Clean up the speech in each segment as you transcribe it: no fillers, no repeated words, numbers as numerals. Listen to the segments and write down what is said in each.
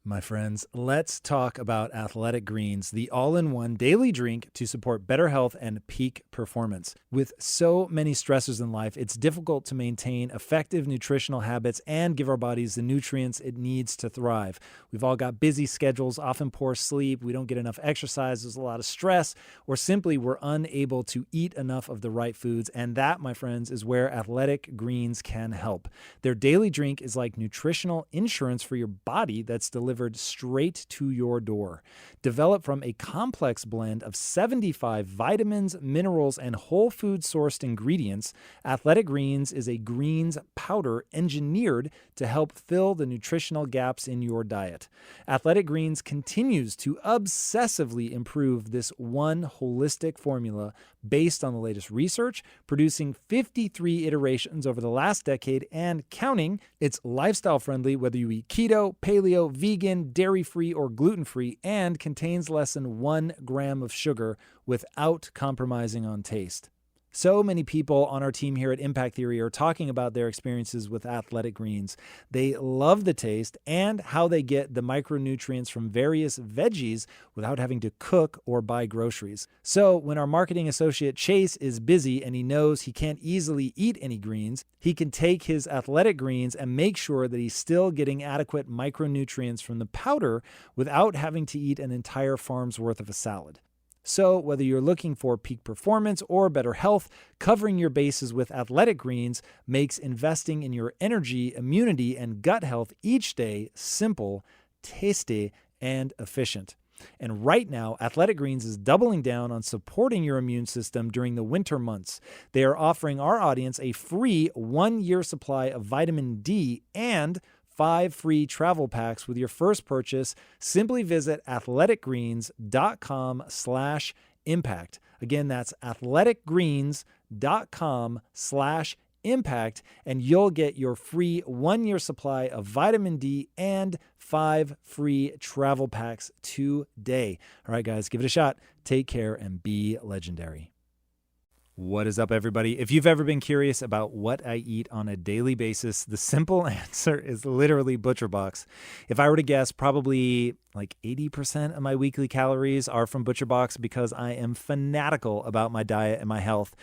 My friends, let's talk about Athletic Greens, the all-in-one daily drink to support better health and peak performance. With so many stressors in life, it's difficult to maintain effective nutritional habits and give our bodies the nutrients it needs to thrive. We've all got busy schedules, often poor sleep, we don't get enough exercise, there's a lot of stress, or simply we're unable to eat enough of the right foods. And that, my friends, is where Athletic Greens can help. Their daily drink is like nutritional insurance for your body that's delivered straight to your door. Developed from a complex blend of 75 vitamins, minerals, and whole food sourced ingredients, Athletic Greens is a greens powder engineered to help fill the nutritional gaps in your diet. Athletic Greens continues to obsessively improve this one holistic formula based on the latest research, producing 53 iterations over the last decade and counting. It's lifestyle friendly whether you eat keto, paleo, vegan, dairy-free, or gluten-free, and contains less than 1 gram of sugar without compromising on taste. So many people on our team here at Impact Theory are talking about their experiences with Athletic Greens. They love the taste and how they get the micronutrients from various veggies without having to cook or buy groceries. So when our marketing associate Chase is busy and he knows he can't easily eat any greens, he can take his Athletic Greens and make sure that he's still getting adequate micronutrients from the powder without having to eat an entire farm's worth of a salad. So whether you're looking for peak performance or better health, covering your bases with Athletic Greens makes investing in your energy, immunity, and gut health each day simple, tasty, and efficient. And right now, Athletic Greens is doubling down on supporting your immune system during the winter months. They are offering our audience a free 1-year supply of vitamin D and 5 free travel packs with your first purchase. Simply visit athleticgreens.com/impact. Again, that's athleticgreens.com/impact, and you'll get your free 1-year supply of vitamin D and 5 free travel packs today. All right, guys, give it a shot. Take care and be legendary. What is up, everybody? If you've ever been curious about what I eat on a daily basis, the simple answer is literally ButcherBox. If I were to guess, probably like 80% of my weekly calories are from ButcherBox because I am fanatical about my diet and my health.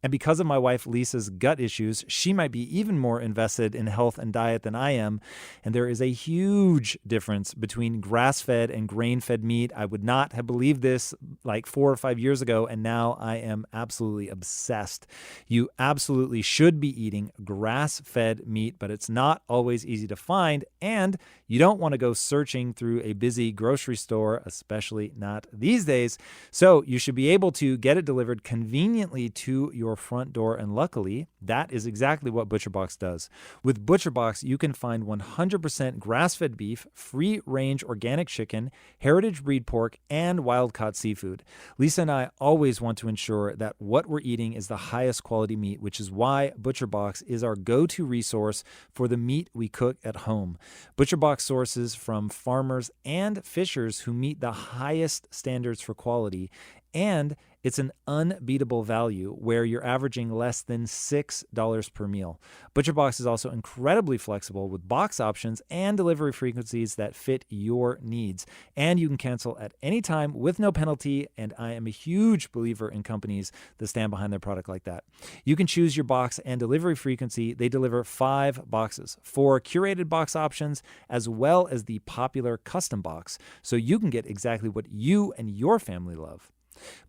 And because of my wife Lisa's gut issues, she might be even more invested in health and diet than I am. And there is a huge difference between grass-fed and grain-fed meat. I would not have believed this like 4 or 5 years ago, and now I am absolutely obsessed. You absolutely should be eating grass-fed meat, but it's not always easy to find, and you don't want to go searching through a busy grocery store, especially not these days. So you should be able to get it delivered conveniently to your front door, and luckily, that is exactly what ButcherBox does. With ButcherBox, you can find 100% grass-fed beef, free-range organic chicken, heritage breed pork, and wild-caught seafood. Lisa and I always want to ensure that what we're eating is the highest quality meat, which is why ButcherBox is our go-to resource for the meat we cook at home. ButcherBox sources from farmers and fishers who meet the highest standards for quality, and it's an unbeatable value where you're averaging less than $6 per meal. ButcherBox is also incredibly flexible with box options and delivery frequencies that fit your needs. And you can cancel at any time with no penalty, and I am a huge believer in companies that stand behind their product like that. You can choose your box and delivery frequency. They deliver 5 boxes, 4 curated box options, as well as the popular custom box, so you can get exactly what you and your family love.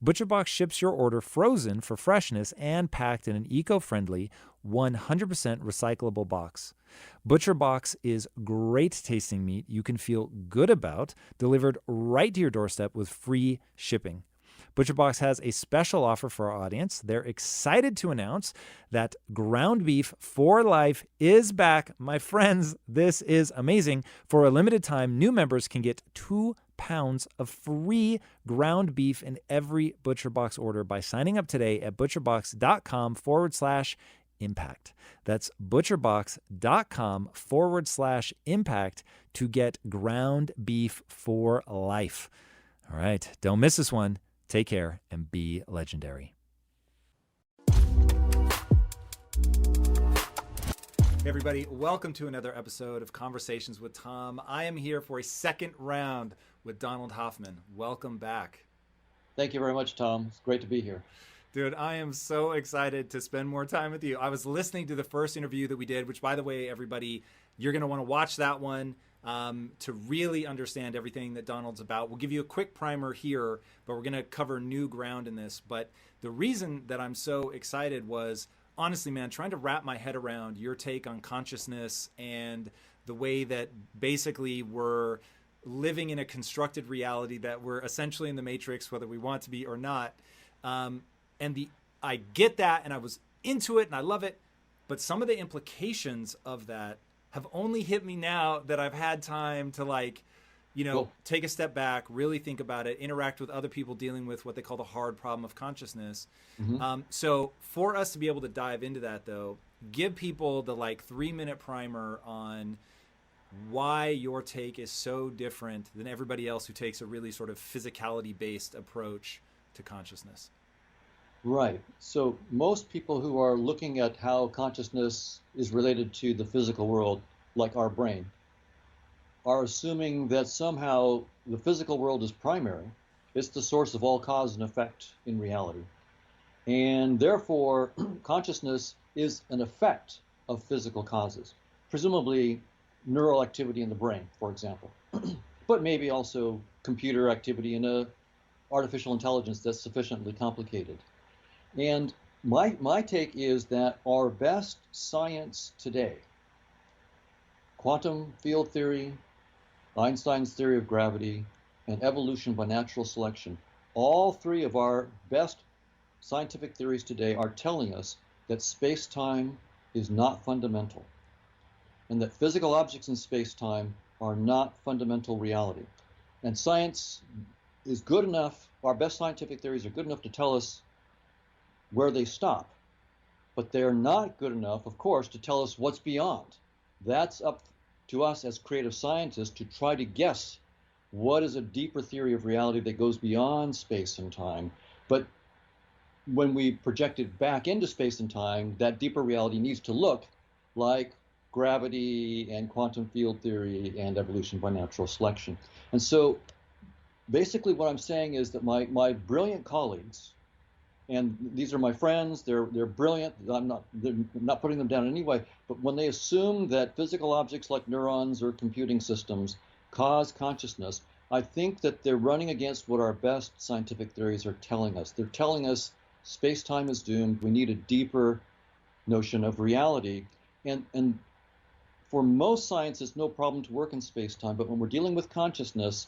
ButcherBox ships your order frozen for freshness and packed in an eco-friendly, 100% recyclable box. ButcherBox is great tasting meat you can feel good about, delivered right to your doorstep with free shipping. ButcherBox has a special offer for our audience. They're excited to announce that ground beef for life is back. My friends, this is amazing. For a limited time, new members can get 2 pounds of free ground beef in every ButcherBox order by signing up today at butcherbox.com/impact. That's butcherbox.com/impact to get ground beef for life. All right, don't miss this one. Take care and be legendary. Hey everybody, welcome to another episode of Conversations with Tom. I am here for a second round with Donald Hoffman. Welcome back. Thank you very much, Tom. It's great to be here. Dude, I am so excited to spend more time with you. I was listening to the first interview that we did, which, by the way, everybody, you're going to want to watch that one to really understand everything that Donald's about. We'll give you a quick primer here, but we're going to cover new ground in this. But the reason that I'm so excited was, honestly, man, trying to wrap my head around your take on consciousness and the way that basically we're living in a constructed reality, that we're essentially in the matrix, whether we want to be or not. And I get that, and I was into it, and I love it. But some of the implications of that have only hit me now that I've had time to Cool. take a step back, really think about it, interact with other people dealing with what they call the hard problem of consciousness. hmm So for us to be able to dive into that, though, give people the 3-minute primer on why your take is so different than everybody else who takes a really sort of physicality based approach to consciousness. Right. So most people who are looking at how consciousness is related to the physical world, like our brain, are assuming that somehow the physical world is primary. It's the source of all cause and effect in reality. And therefore, consciousness is an effect of physical causes, presumably neural activity in the brain, for example, but maybe also computer activity in a artificial intelligence that's sufficiently complicated. And my take is that our best science today, quantum field theory, Einstein's theory of gravity, and evolution by natural selection, all three of our best scientific theories today are telling us that space-time is not fundamental, and that physical objects in space-time are not fundamental reality. And science is good enough, our best scientific theories are good enough to tell us where they stop. But they're not good enough, of course, to tell us what's beyond. That's up to us as creative scientists to try to guess what is a deeper theory of reality that goes beyond space and time. But when we project it back into space and time, that deeper reality needs to look like gravity and quantum field theory and evolution by natural selection. And so basically what I'm saying is that my brilliant colleagues, and these are my friends, they're brilliant, they're not putting them down in any way, but when they assume that physical objects like neurons or computing systems cause consciousness, I think that they're running against what our best scientific theories are telling us. They're telling us space-time is doomed, we need a deeper notion of reality. And for most science, it's no problem to work in space-time, but when we're dealing with consciousness,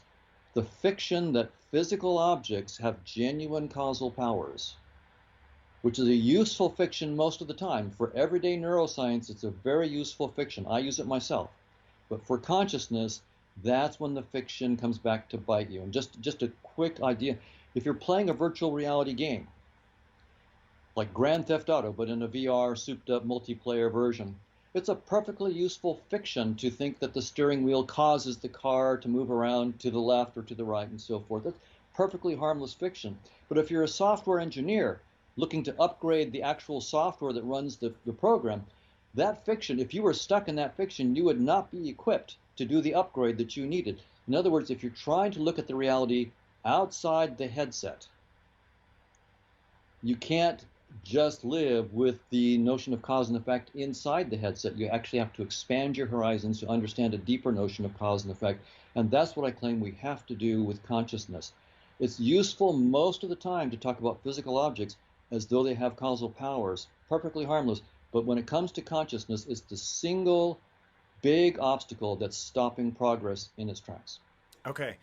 the fiction that physical objects have genuine causal powers, which is a useful fiction most of the time. For everyday neuroscience, it's a very useful fiction. I use it myself. But for consciousness, that's when the fiction comes back to bite you. And just a quick idea, if you're playing a virtual reality game, like Grand Theft Auto, but in a VR souped up multiplayer version, it's a perfectly useful fiction to think that the steering wheel causes the car to move around to the left or to the right and so forth. That's perfectly harmless fiction. But if you're a software engineer looking to upgrade the actual software that runs the program, that fiction, if you were stuck in that fiction, you would not be equipped to do the upgrade that you needed. In other words, if you're trying to look at the reality outside the headset, you can't just live with the notion of cause and effect inside the headset. You actually have to expand your horizons to understand a deeper notion of cause and effect. And that's what I claim we have to do with consciousness. It's useful most of the time to talk about physical objects as though they have causal powers, perfectly harmless. But when it comes to consciousness, it's the single big obstacle that's stopping progress in its tracks. Okay.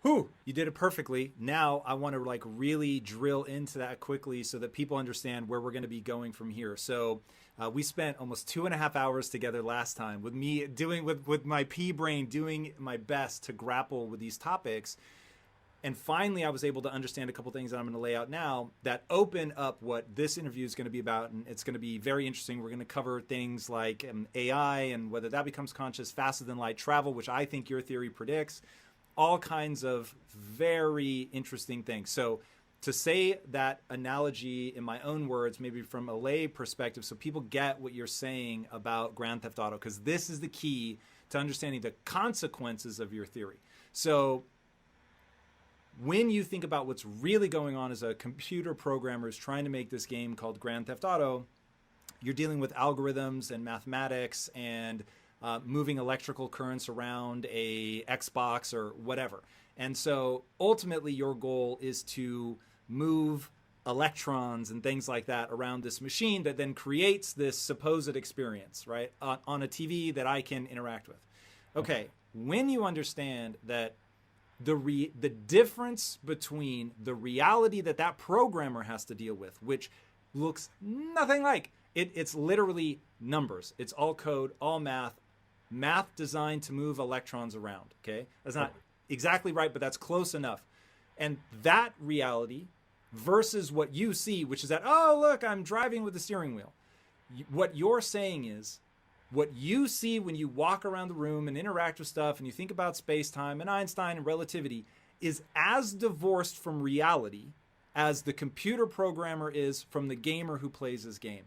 Whew, you did it perfectly. Now I want to really drill into that quickly so that people understand where we're going to be going from here. So we spent almost 2.5 hours together last time with me doing with my pea brain doing my best to grapple with these topics. And finally, I was able to understand a couple things that I'm going to lay out now that open up what this interview is going to be about. And it's going to be very interesting. We're going to cover things like AI and whether that becomes conscious, faster than light travel, which I think your theory predicts, all kinds of very interesting things. So to say that analogy in my own words, maybe from a lay perspective, so people get what you're saying about Grand Theft Auto, because this is the key to understanding the consequences of your theory. So when you think about what's really going on as a computer programmer is trying to make this game called Grand Theft Auto, you're dealing with algorithms and mathematics and moving electrical currents around a Xbox or whatever. And so ultimately your goal is to move electrons and things like that around this machine that then creates this supposed experience, right, on a TV that I can interact with. Okay, when you understand that the difference between the reality that that programmer has to deal with, which looks nothing like it's literally numbers. It's all code, all math designed to move electrons around. Okay, that's not exactly right, but that's close enough. And that reality versus what you see, which is that, oh, look, I'm driving with the steering wheel. What you're saying is what you see when you walk around the room and interact with stuff and you think about space-time and Einstein and relativity is as divorced from reality as the computer programmer is from the gamer who plays his game.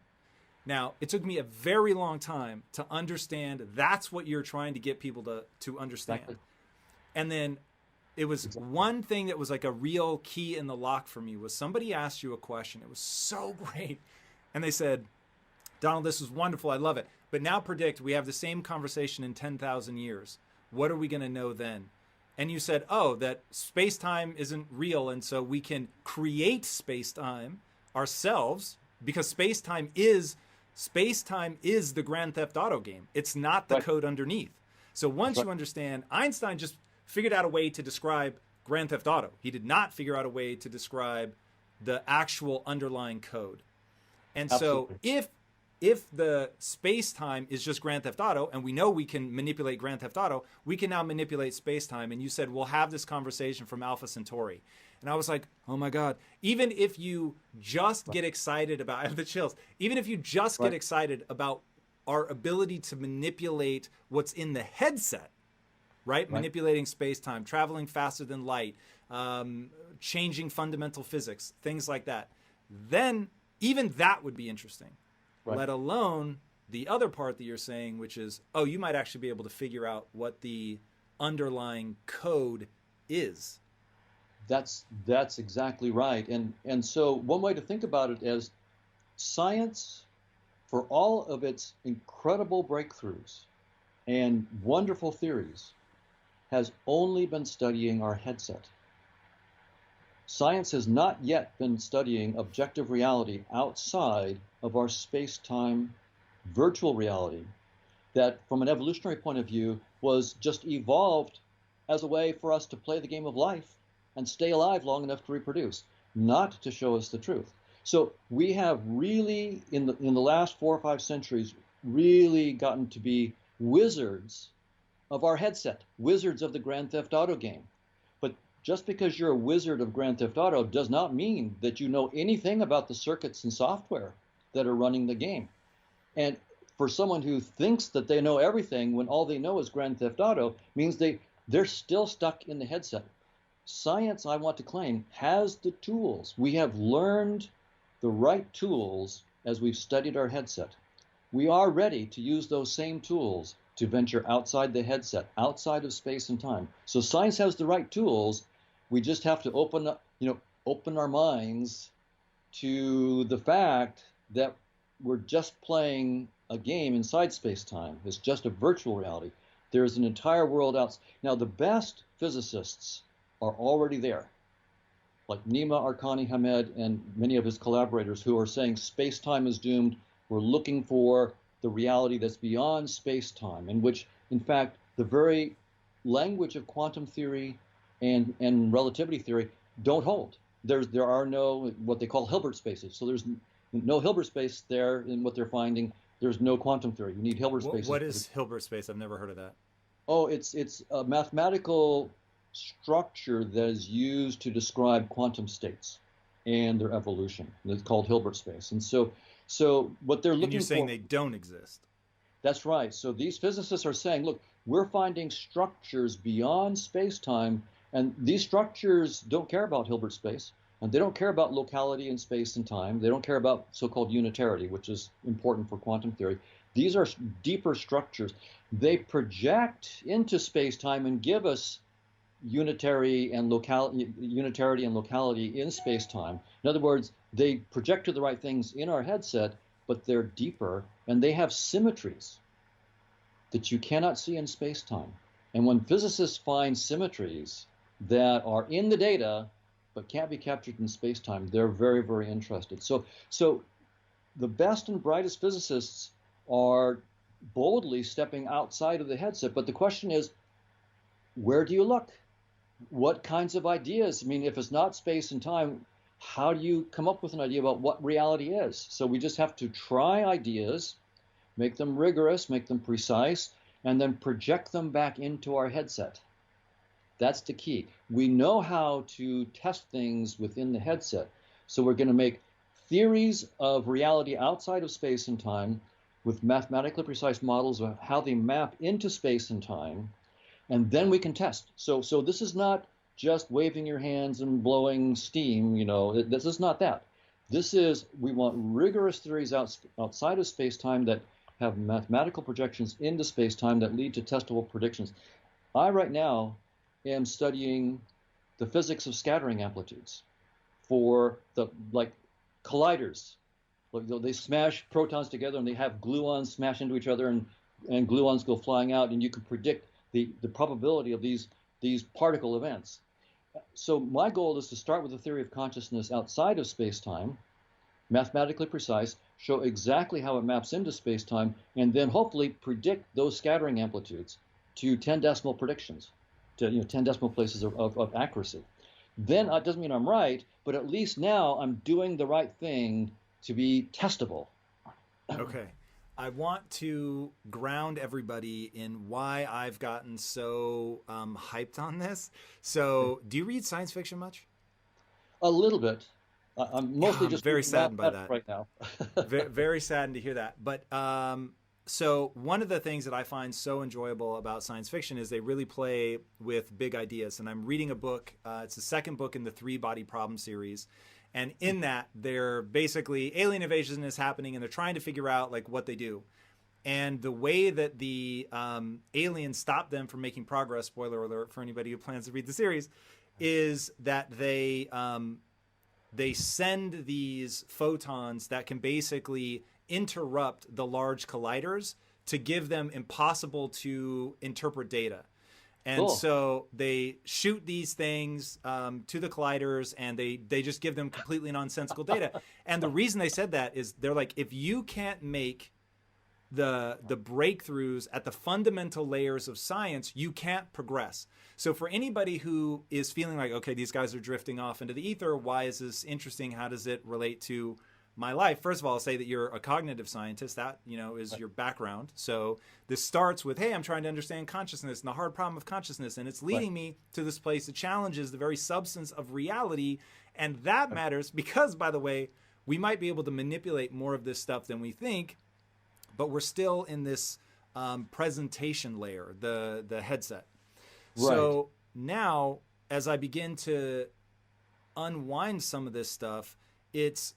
Now, it took me a very long time to understand that's what you're trying to get people to understand. Exactly. And then it was one thing that was like a real key in the lock for me was somebody asked you a question. It was so great. And they said, Donald, this is wonderful. I love it. But now predict we have the same conversation in 10,000 years. What are we going to know then? And you said, oh, that space-time isn't real. And so we can create space-time ourselves because space-time is the Grand Theft Auto game. It's not the code underneath. So once you understand, Einstein just figured out a way to describe Grand Theft Auto. He did not figure out a way to describe the actual underlying code. And Absolutely. So if the space-time is just Grand Theft Auto, and we know we can manipulate Grand Theft Auto, we can now manipulate space-time. And you said, we'll have this conversation from Alpha Centauri. And I was like, oh my God, even if you just get excited about, I have the chills, even if you just get excited about our ability to manipulate what's in the headset, right? Manipulating space-time, traveling faster than light, changing fundamental physics, things like that, then even that would be interesting, let alone the other part that you're saying, which is, oh, you might actually be able to figure out what the underlying code is. That's exactly right. And so one way to think about it is science, for all of its incredible breakthroughs and wonderful theories, has only been studying our headset. Science has not yet been studying objective reality outside of our space-time virtual reality that, from an evolutionary point of view, was just evolved as a way for us to play the game of life and stay alive long enough to reproduce, not to show us the truth. So we have really, in the last 4 or 5 centuries, really gotten to be wizards of our headset, wizards of the Grand Theft Auto game. But just because you're a wizard of Grand Theft Auto does not mean that you know anything about the circuits and software that are running the game. And for someone who thinks that they know everything when all they know is Grand Theft Auto means they're still stuck in the headset. Science, I want to claim, has the tools. We have learned the right tools as we've studied our headset. We are ready to use those same tools to venture outside the headset, outside of space and time. So science has the right tools. We just have to open our minds to the fact that we're just playing a game inside space-time. It's just a virtual reality. There's an entire world out. Now, the best physicists are already there, like Nima Arkani Hamed and many of his collaborators who are saying space-time is doomed. We're looking for the reality that's beyond space-time, in which, in fact, the very language of quantum theory and relativity theory don't hold. There are no what they call Hilbert spaces. So there's no Hilbert space there in what they're finding. There's no quantum theory. You need Hilbert spaces. What is Hilbert space? I've never heard of that. Oh, it's a mathematical structure that is used to describe quantum states and their evolution. It's called Hilbert space. And so what they're looking for... And you're saying they don't exist. That's right. So these physicists are saying, look, we're finding structures beyond space-time, and these structures don't care about Hilbert space. And they don't care about locality in space and time. They don't care about so-called unitarity, which is important for quantum theory. These are deeper structures. They project into space-time and give us unitarity and locality in space-time. In other words, they project to the right things in our headset, but they're deeper and they have symmetries that you cannot see in space-time. And when physicists find symmetries that are in the data but can't be captured in space-time, they're very, very interested. So the best and brightest physicists are boldly stepping outside of the headset. But the question is, where do you look? What kinds of ideas? I mean, if it's not space and time, how do you come up with an idea about what reality is? So we just have to try ideas, make them rigorous, make them precise, and then project them back into our headset. That's the key. We know how to test things within the headset. So we're going to make theories of reality outside of space and time with mathematically precise models of how they map into space and time, and then we can test. So this is not just waving your hands and blowing steam, this is not that. This is, we want rigorous theories outside of space-time that have mathematical projections into space-time that lead to testable predictions. I right now am studying the physics of scattering amplitudes for the colliders. They smash protons together and they have gluons smash into each other and gluons go flying out, and you can predict the probability of these particle events. So my goal is to start with a theory of consciousness outside of space-time, mathematically precise, show exactly how it maps into space-time, and then hopefully predict those scattering amplitudes to 10 decimal predictions, to 10 decimal places of accuracy. Then it doesn't mean I'm right, but at least now I'm doing the right thing to be testable. Okay. I want to ground everybody in why I've gotten so hyped on this. So, do you read science fiction much? A little bit. I'm mostly I'm just very saddened by that right now. very, very saddened to hear that. But so one of the things that I find so enjoyable about science fiction is they really play with big ideas. And I'm reading a book. It's the second book in the Three Body Problem series. And in that, they're basically alien invasion is happening, and they're trying to figure out like what they do. And the way that the aliens stop them from making progress, spoiler alert for anybody who plans to read the series, is that they send these photons that can basically interrupt the large colliders to give them impossible to interpret data. And Cool. So they shoot these things to the colliders, and they just give them completely nonsensical data. And the reason they said that is they're like, if you can't make the breakthroughs at the fundamental layers of science, you can't progress. So for anybody who is feeling like, okay, these guys are drifting off into the ether, why is this interesting? How does it relate to my life? First of all, I'll say that you're a cognitive scientist. That, is your background. So this starts with, hey, I'm trying to understand consciousness and the hard problem of consciousness. And it's leading me to this place that challenges the very substance of reality. And that matters because, by the way, we might be able to manipulate more of this stuff than we think, but we're still in this presentation layer, the headset. Right. So now, as I begin to unwind some of this stuff, it's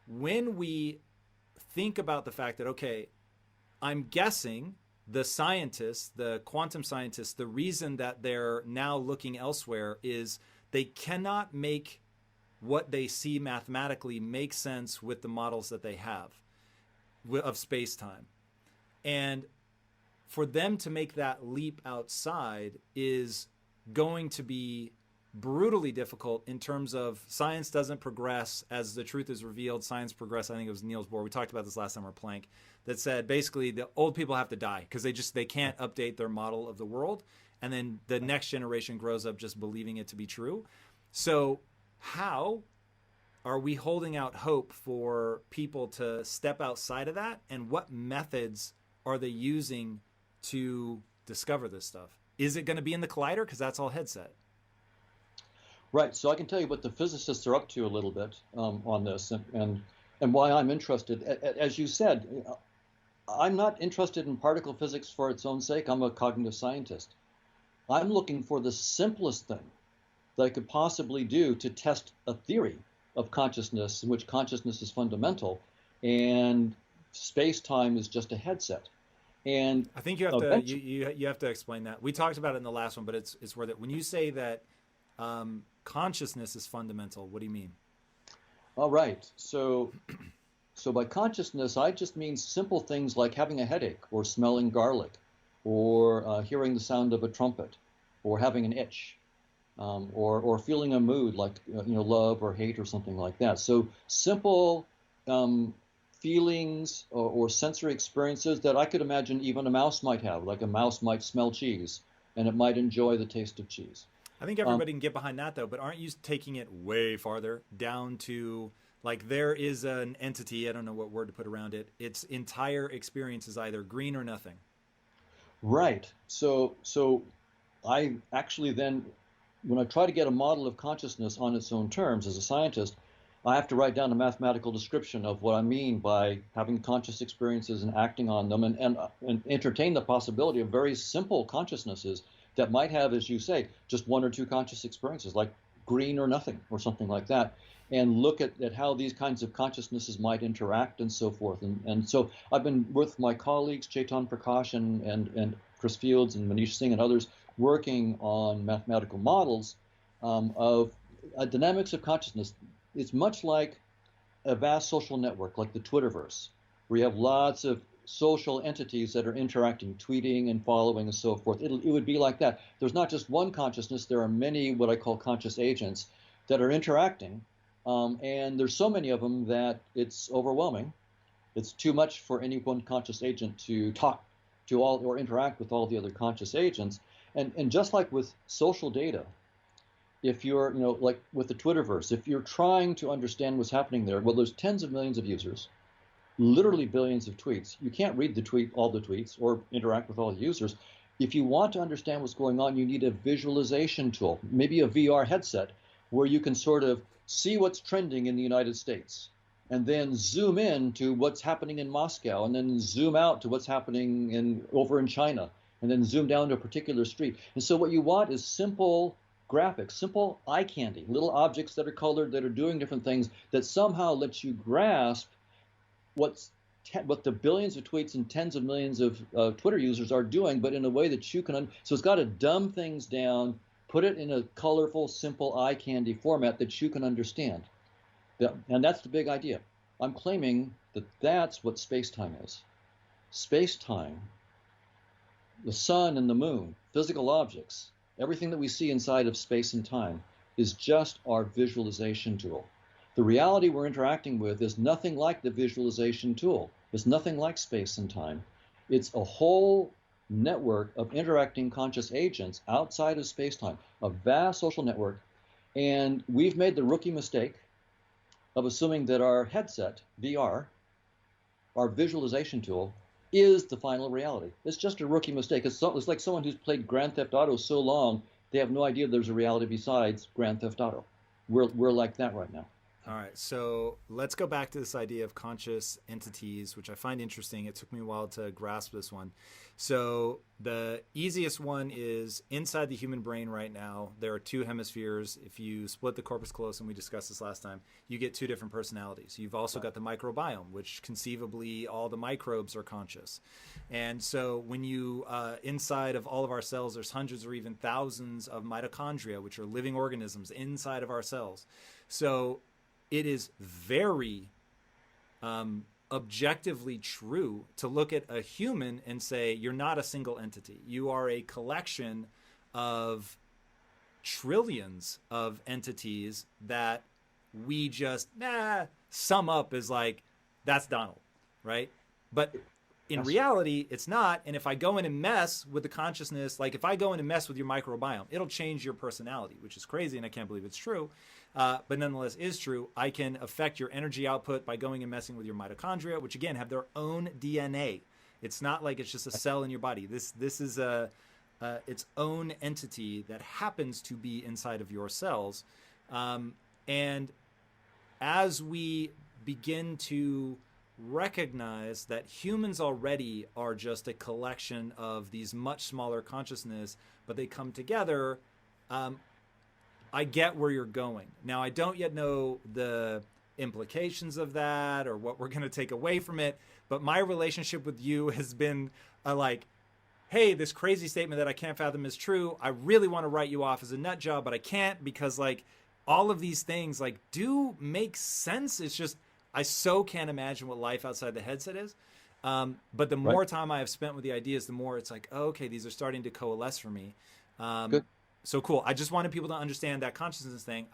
when we think about the fact that, okay, I'm guessing the scientists, the quantum scientists, the reason that they're now looking elsewhere is they cannot make what they see mathematically make sense with the models that they have of space-time. And for them to make that leap outside is going to be brutally difficult in terms of science doesn't progress as the truth is revealed. Science progress. I think it was Niels Bohr. We talked about this last summer, Planck, that said basically the old people have to die because they can't update their model of the world. And then the next generation grows up just believing it to be true. So how are we holding out hope for people to step outside of that? And what methods are they using to discover this stuff? Is it going to be in the collider? Because that's all headset. Right. So I can tell you what the physicists are up to a little bit on this, and why I'm interested. As you said, I'm not interested in particle physics for its own sake. I'm a cognitive scientist. I'm looking for the simplest thing that I could possibly do to test a theory of consciousness in which consciousness is fundamental and space-time is just a headset. And I think you have to eventually, you have to explain that. We talked about it in the last one, but it's worth it. When you say that consciousness is fundamental, what do you mean? all right, so by consciousness, I just mean simple things like having a headache or smelling garlic or hearing the sound of a trumpet or having an itch or feeling a mood like love or hate or something like that. So simple um, feelings or sensory experiences that I could imagine even a mouse might have, like a mouse might smell cheese and it might enjoy the taste of cheese. I think Um, everybody can get behind that though, but aren't you taking it way farther down to like there is an entity, I don't know what word to put around it. Its entire experience is either green or nothing. right. So I actually then, when I try to get a model of consciousness on its own terms as a scientist, I have to write down a mathematical description of what I mean by having conscious experiences and acting on them, and entertain the possibility of very simple consciousnesses that might have, as you say, just one or two conscious experiences, like green or nothing or something like that, and look at how these kinds of consciousnesses might interact and so forth. And so I've been with my colleagues, Chetan Prakash and Chris Fields and Manish Singh and others, working on mathematical models of dynamics of consciousness. It's much like a vast social network, like the Twitterverse, where you have lots of social entities that are interacting, tweeting and following and so forth. It would be like that. There's not just one consciousness, there are many what I call conscious agents that are interacting. And there's so many of them that it's overwhelming. It's too much for any one conscious agent to talk to all or interact with all the other conscious agents. And just like with social data, if you're, like with the Twitterverse, if you're trying to understand what's happening there, well, there's tens of millions of users, literally billions of tweets. You can't read all the tweets or interact with all the users. If you want to understand what's going on, you need a visualization tool, maybe a VR headset, where you can sort of see what's trending in the United States and then zoom in to what's happening in Moscow and then zoom out to what's happening over in China and then zoom down to a particular street. And so what you want is simple graphics, simple eye candy, little objects that are colored, that are doing different things, that somehow let you grasp what the billions of tweets and tens of millions of Twitter users are doing, but in a way that you can. So it's got to dumb things down, put it in a colorful, simple eye candy format that you can understand. And that's the big idea. I'm claiming that that's what space-time is. Space-time, the sun and the moon, physical objects, everything that we see inside of space and time is just our visualization tool. The reality we're interacting with is nothing like the visualization tool. It's nothing like space and time. It's a whole network of interacting conscious agents outside of space-time, a vast social network. And we've made the rookie mistake of assuming that our headset, VR, our visualization tool, is the final reality. It's just a rookie mistake. It's like someone who's played Grand Theft Auto so long, they have no idea there's a reality besides Grand Theft Auto. We're like that right now. All right, so let's go back to this idea of conscious entities, which I find interesting. It took me a while to grasp this one. So the easiest one is inside the human brain right now, there are two hemispheres. If you split the corpus callosum, we discussed this last time, you get two different personalities. You've also got the microbiome, which conceivably all the microbes are conscious. And so when you, inside of all of our cells, there's hundreds or even thousands of mitochondria, which are living organisms inside of our cells. So it is very objectively true to look at a human and say, you're not a single entity. You are a collection of trillions of entities that we just sum up as like, that's Donald, right? But in reality, it's not. And if I go in and mess with the consciousness, like if I go in and mess with your microbiome, it'll change your personality, which is crazy, and I can't believe it's true. But nonetheless is true. I can affect your energy output by going and messing with your mitochondria, which again have their own DNA. It's not like it's just a cell in your body. This is its own entity that happens to be inside of your cells. And as we begin to recognize that humans already are just a collection of these much smaller consciousness, but they come together, I get where you're going. Now, I don't yet know the implications of that or what we're going to take away from it, but my relationship with you has been like, hey, this crazy statement that I can't fathom is true. I really want to write you off as a nut job, but I can't because like all of these things like do make sense. It's just I so can't imagine what life outside the headset is. But the Right. more time I have spent with the ideas, the more it's like, oh, okay, these are starting to coalesce for me. Um, Good. so cool. I just wanted people to understand that consciousness thing.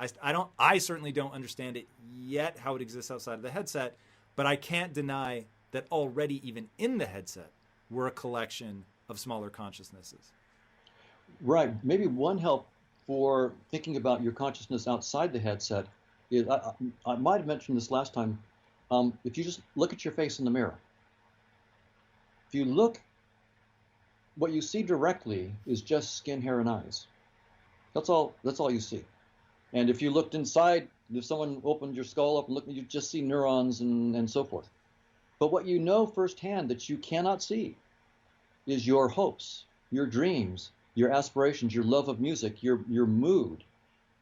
I certainly don't understand it yet, how it exists outside of the headset, but I can't deny that already even in the headset, we're a collection of smaller consciousnesses. Right. Maybe one help for thinking about your consciousness outside the headset is I might have mentioned this last time. If you just look at your face in the mirror, if you look, what you see directly is just skin, hair, and eyes. That's all. That's all you see. And if you looked inside, if someone opened your skull up and looked, you just see neurons and so forth. But what you know firsthand that you cannot see is your hopes, your dreams, your aspirations, your love of music, your mood,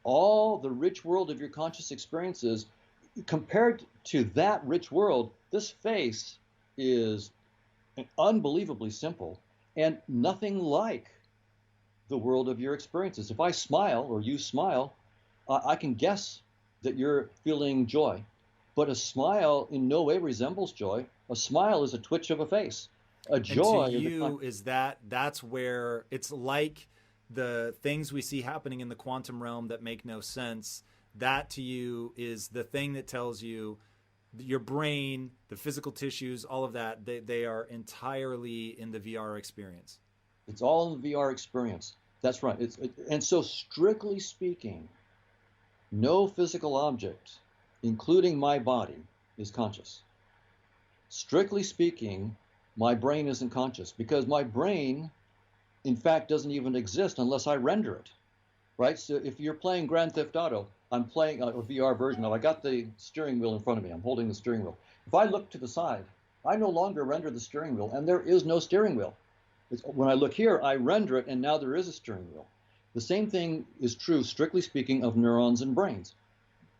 all the rich world of your conscious experiences. Compared to that rich world, this face is unbelievably simple and nothing like the world of your experiences. If I smile or you smile, I can guess that you're feeling joy. But a smile in no way resembles joy. A smile is a twitch of a face. A And to joy is a kind. you, is that's where it's like the things we see happening in the quantum realm that make no sense. That to you is the thing that tells you your brain, the physical tissues, all of that, they are entirely in the VR experience. It's all in the VR experience. That's right. And so, strictly speaking, no physical object, including my body, is conscious. Strictly speaking, my brain isn't conscious because my brain, in fact, doesn't even exist unless I render it. Right? So if you're playing Grand Theft Auto, I'm playing a VR version of. I got the steering wheel in front of me. I'm holding the steering wheel. If I look to the side, I no longer render the steering wheel, and there is no steering wheel. When I look here, I render it, and now there is a steering wheel. The same thing is true, strictly speaking, of neurons and brains.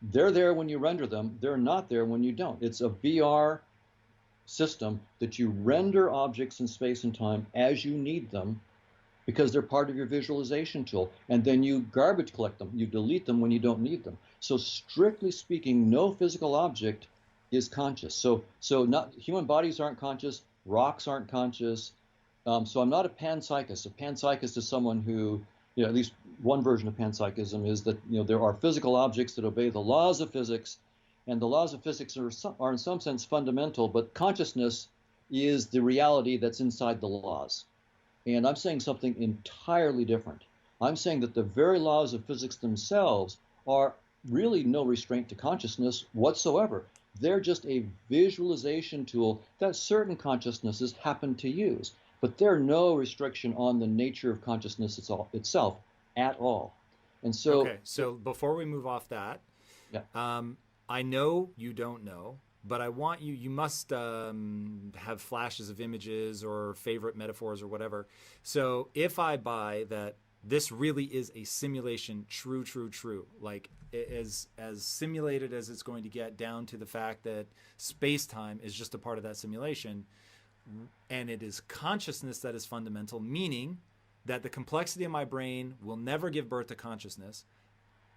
They're there when you render them. They're not there when you don't. It's a VR system that you render objects in space and time as you need them because they're part of your visualization tool. And then you garbage collect them. You delete them when you don't need them. So strictly speaking, no physical object is conscious. So not human bodies aren't conscious, rocks aren't conscious. So I'm not a panpsychist. A panpsychist is someone who, at least one version of panpsychism is that, there are physical objects that obey the laws of physics, and the laws of physics are in some sense fundamental, but consciousness is the reality that's inside the laws. And I'm saying something entirely different. I'm saying that the very laws of physics themselves are really no restraint to consciousness whatsoever. They're just a visualization tool that certain consciousnesses happen to use. But they're no restriction on the nature of consciousness itself at all. And so, Okay, so before we move off that, yeah, I know you don't know, but I want you, you must have flashes of images or favorite metaphors or whatever. So if I buy that this really is a simulation, true, like as simulated as it's going to get down to the fact that space time is just a part of that simulation, and it is consciousness that is fundamental, meaning that the complexity of my brain will never give birth to consciousness.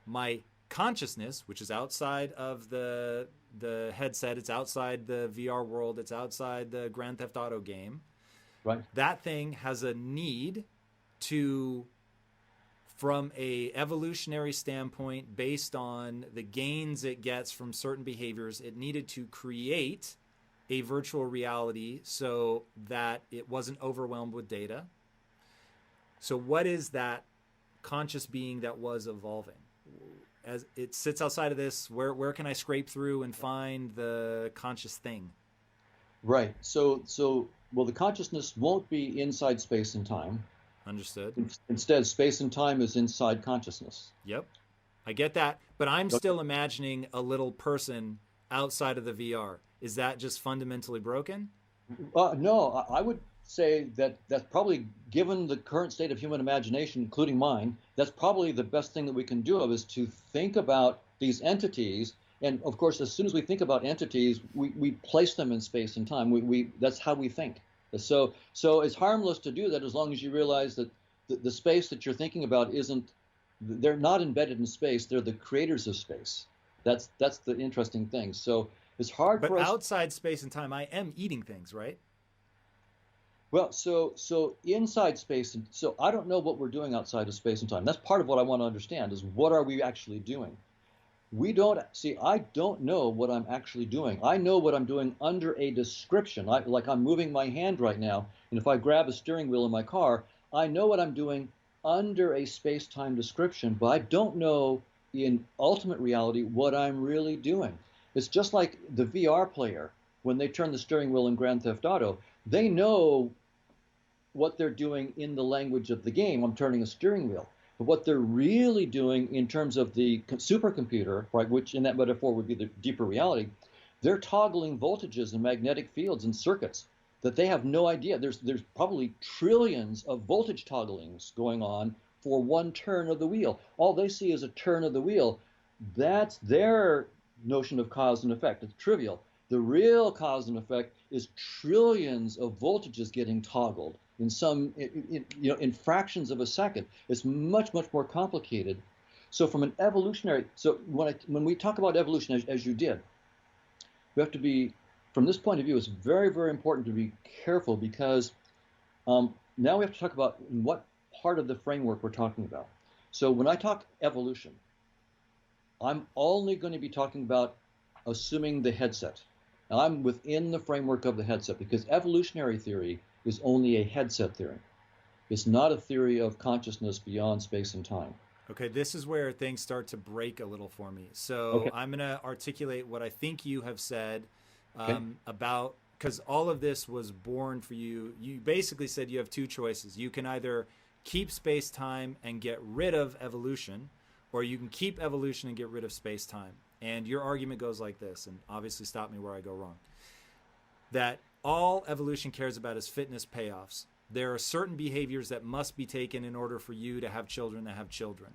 My consciousness, which is outside of the headset, it's outside the VR world, it's outside the Grand Theft Auto game. right. That thing has a need to, from a evolutionary standpoint, based on the gains it gets from certain behaviors, it needed to create a virtual reality so that it wasn't overwhelmed with data. So what is that conscious being that was evolving? As it sits outside of this, where can I scrape through and find the conscious thing? Right. Well, the consciousness won't be inside space and time. Understood. Instead, space and time is inside consciousness. Yep. I get that. But I'm still imagining a little person outside of the VR. Is that just fundamentally broken? No, I would say that that's probably, given the current state of human imagination, including mine, that's probably the best thing that we can do is to think about these entities. And of course, as soon as we think about entities, we place them in space and time. That's how we think. So it's harmless to do that as long as you realize that the space that you're thinking about isn't, they're not embedded in space, they're the creators of space. That's the interesting thing. So it's hard But for us. outside space and time, I am eating things, right? Well, so inside space, and so I don't know what we're doing outside of space and time. That's part of what I want to understand is what are we actually doing? We don't see, I don't know what I'm actually doing. I know what I'm doing under a description. Like I'm moving my hand right now, and if I grab a steering wheel in my car, I know what I'm doing under a space-time description, but I don't know in ultimate reality what I'm really doing. It's just like the VR player when they turn the steering wheel in Grand Theft Auto. They know what they're doing in the language of the game. I'm turning a steering wheel. But what they're really doing in terms of the supercomputer, right, which in that metaphor would be the deeper reality, they're toggling voltages and magnetic fields and circuits that they have no idea. There's probably trillions of voltage togglings going on for one turn of the wheel. All they see is a turn of the wheel. That's their notion of cause and effect. It's trivial. The real cause and effect is trillions of voltages getting toggled in in fractions of a second. It's much more complicated. So from an evolutionary, so when we talk about evolution, as you did, we have to be, from this point of view, it's very important to be careful because now we have to talk about in what part of the framework we're talking about. So when I talk evolution, I'm only going to be talking about assuming the headset. Now I'm within the framework of the headset because evolutionary theory is only a headset theory. It's not a theory of consciousness beyond space and time. Okay, this is where things start to break a little for me. So Okay. I'm going to articulate what I think you have said Okay. about, because all of this was born for you. You basically said you have two choices. You can either keep space time and get rid of evolution, or you can keep evolution and get rid of space time. And your argument goes like this, and obviously stop me where I go wrong, that all evolution cares about is fitness payoffs. There are certain behaviors that must be taken in order for you to have children that have children.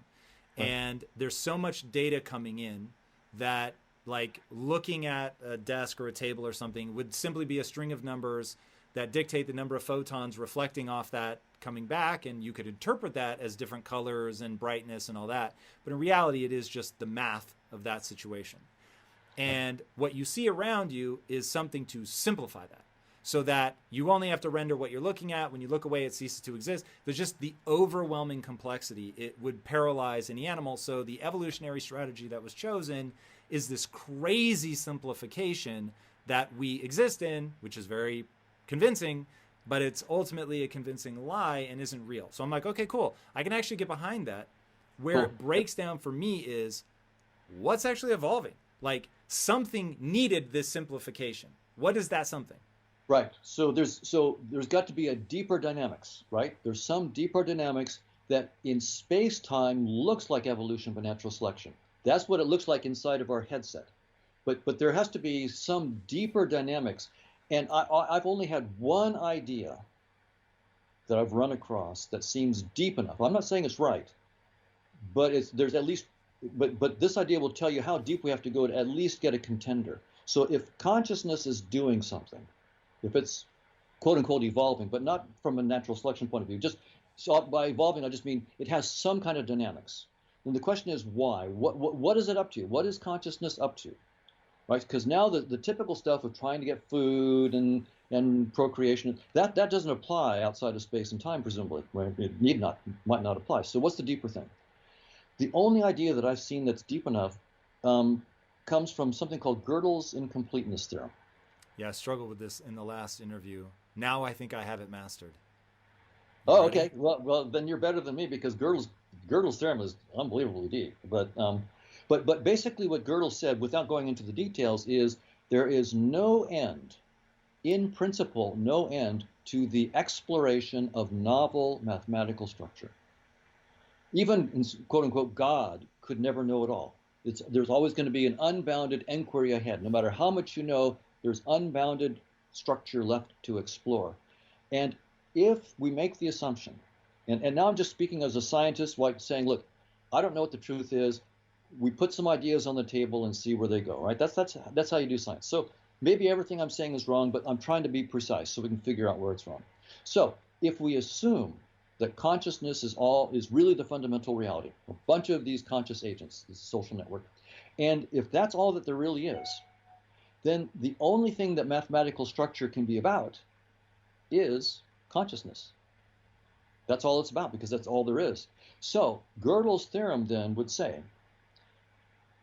Right. And there's so much data coming in that, like, looking at a desk or a table or something would simply be a string of numbers that dictate the number of photons reflecting off that coming back, and you could interpret that as different colors and brightness and all that. But in reality, it is just the math of that situation. And what you see around you is something to simplify that, so that you only have to render what you're looking at. When you look away, it ceases to exist. There's just the overwhelming complexity. It would paralyze any animal. So the evolutionary strategy that was chosen is this crazy simplification that we exist in, which is very convincing, but it's ultimately a convincing lie and isn't real. So I'm like, okay, cool. I can actually get behind that. Where Cool. it breaks down for me is what's actually evolving. Like, something needed this simplification. What is that something? Right. So there's got to be a deeper dynamics, right? There's some deeper dynamics that in space-time looks like evolution by natural selection. That's what it looks like inside of our headset. But there has to be some deeper dynamics. And I've only had one idea that I've run across that seems deep enough. I'm not saying it's right, but there's at least, but this idea will tell you how deep we have to go to at least get a contender. So if consciousness is doing something, if it's quote unquote evolving, but not from a natural selection point of view, just so by evolving, I just mean it has some kind of dynamics. And the question is why? What is it up to? What is consciousness up to? Right? Because now the typical stuff of trying to get food and procreation, that doesn't apply outside of space and time, presumably. Right? It might not apply. So what's the deeper thing? The only idea that I've seen that's deep enough comes from something called Gödel's incompleteness theorem. Yeah, I struggled with this in the last interview. Now I think I have it mastered. You Oh, ready? okay. Well, then you're better than me because Gödel's theorem is unbelievably deep. But basically, what Gödel said, without going into the details, is there is no end, in principle, no end to the exploration of novel mathematical structure. Even in, quote unquote God could never know it all. There's always going to be an unbounded inquiry ahead. No matter how much you know, there's unbounded structure left to explore. And if we make the assumption, and now I'm just speaking as a scientist, like saying, look, I don't know what the truth is. We put some ideas on the table and see where they go, right? That's how you do science. So maybe everything I'm saying is wrong, but I'm trying to be precise so we can figure out where it's wrong. So if we assume that consciousness is really the fundamental reality, a bunch of these conscious agents, this social network, and if that's all that there really is, then the only thing that mathematical structure can be about is consciousness. That's all it's about, because that's all there is. So Gödel's theorem then would say,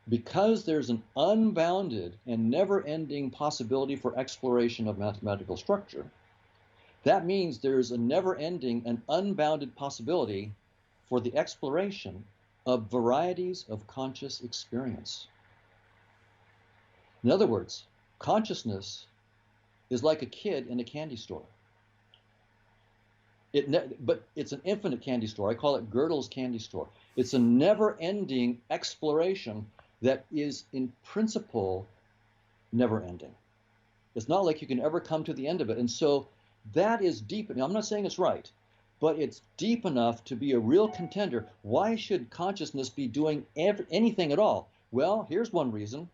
because there's an unbounded and never-ending possibility for exploration of mathematical structure, that means there's a never-ending and unbounded possibility for the exploration of varieties of conscious experience. In other words, consciousness is like a kid in a candy store. But it's an infinite candy store. I call it Gödel's candy store. It's a never-ending exploration that is in principle never-ending. It's not like you can ever come to the end of it. And so that is deep. Now, I'm not saying it's right, but it's deep enough to be a real contender. Why should consciousness be doing anything at all? Well, here's one reason.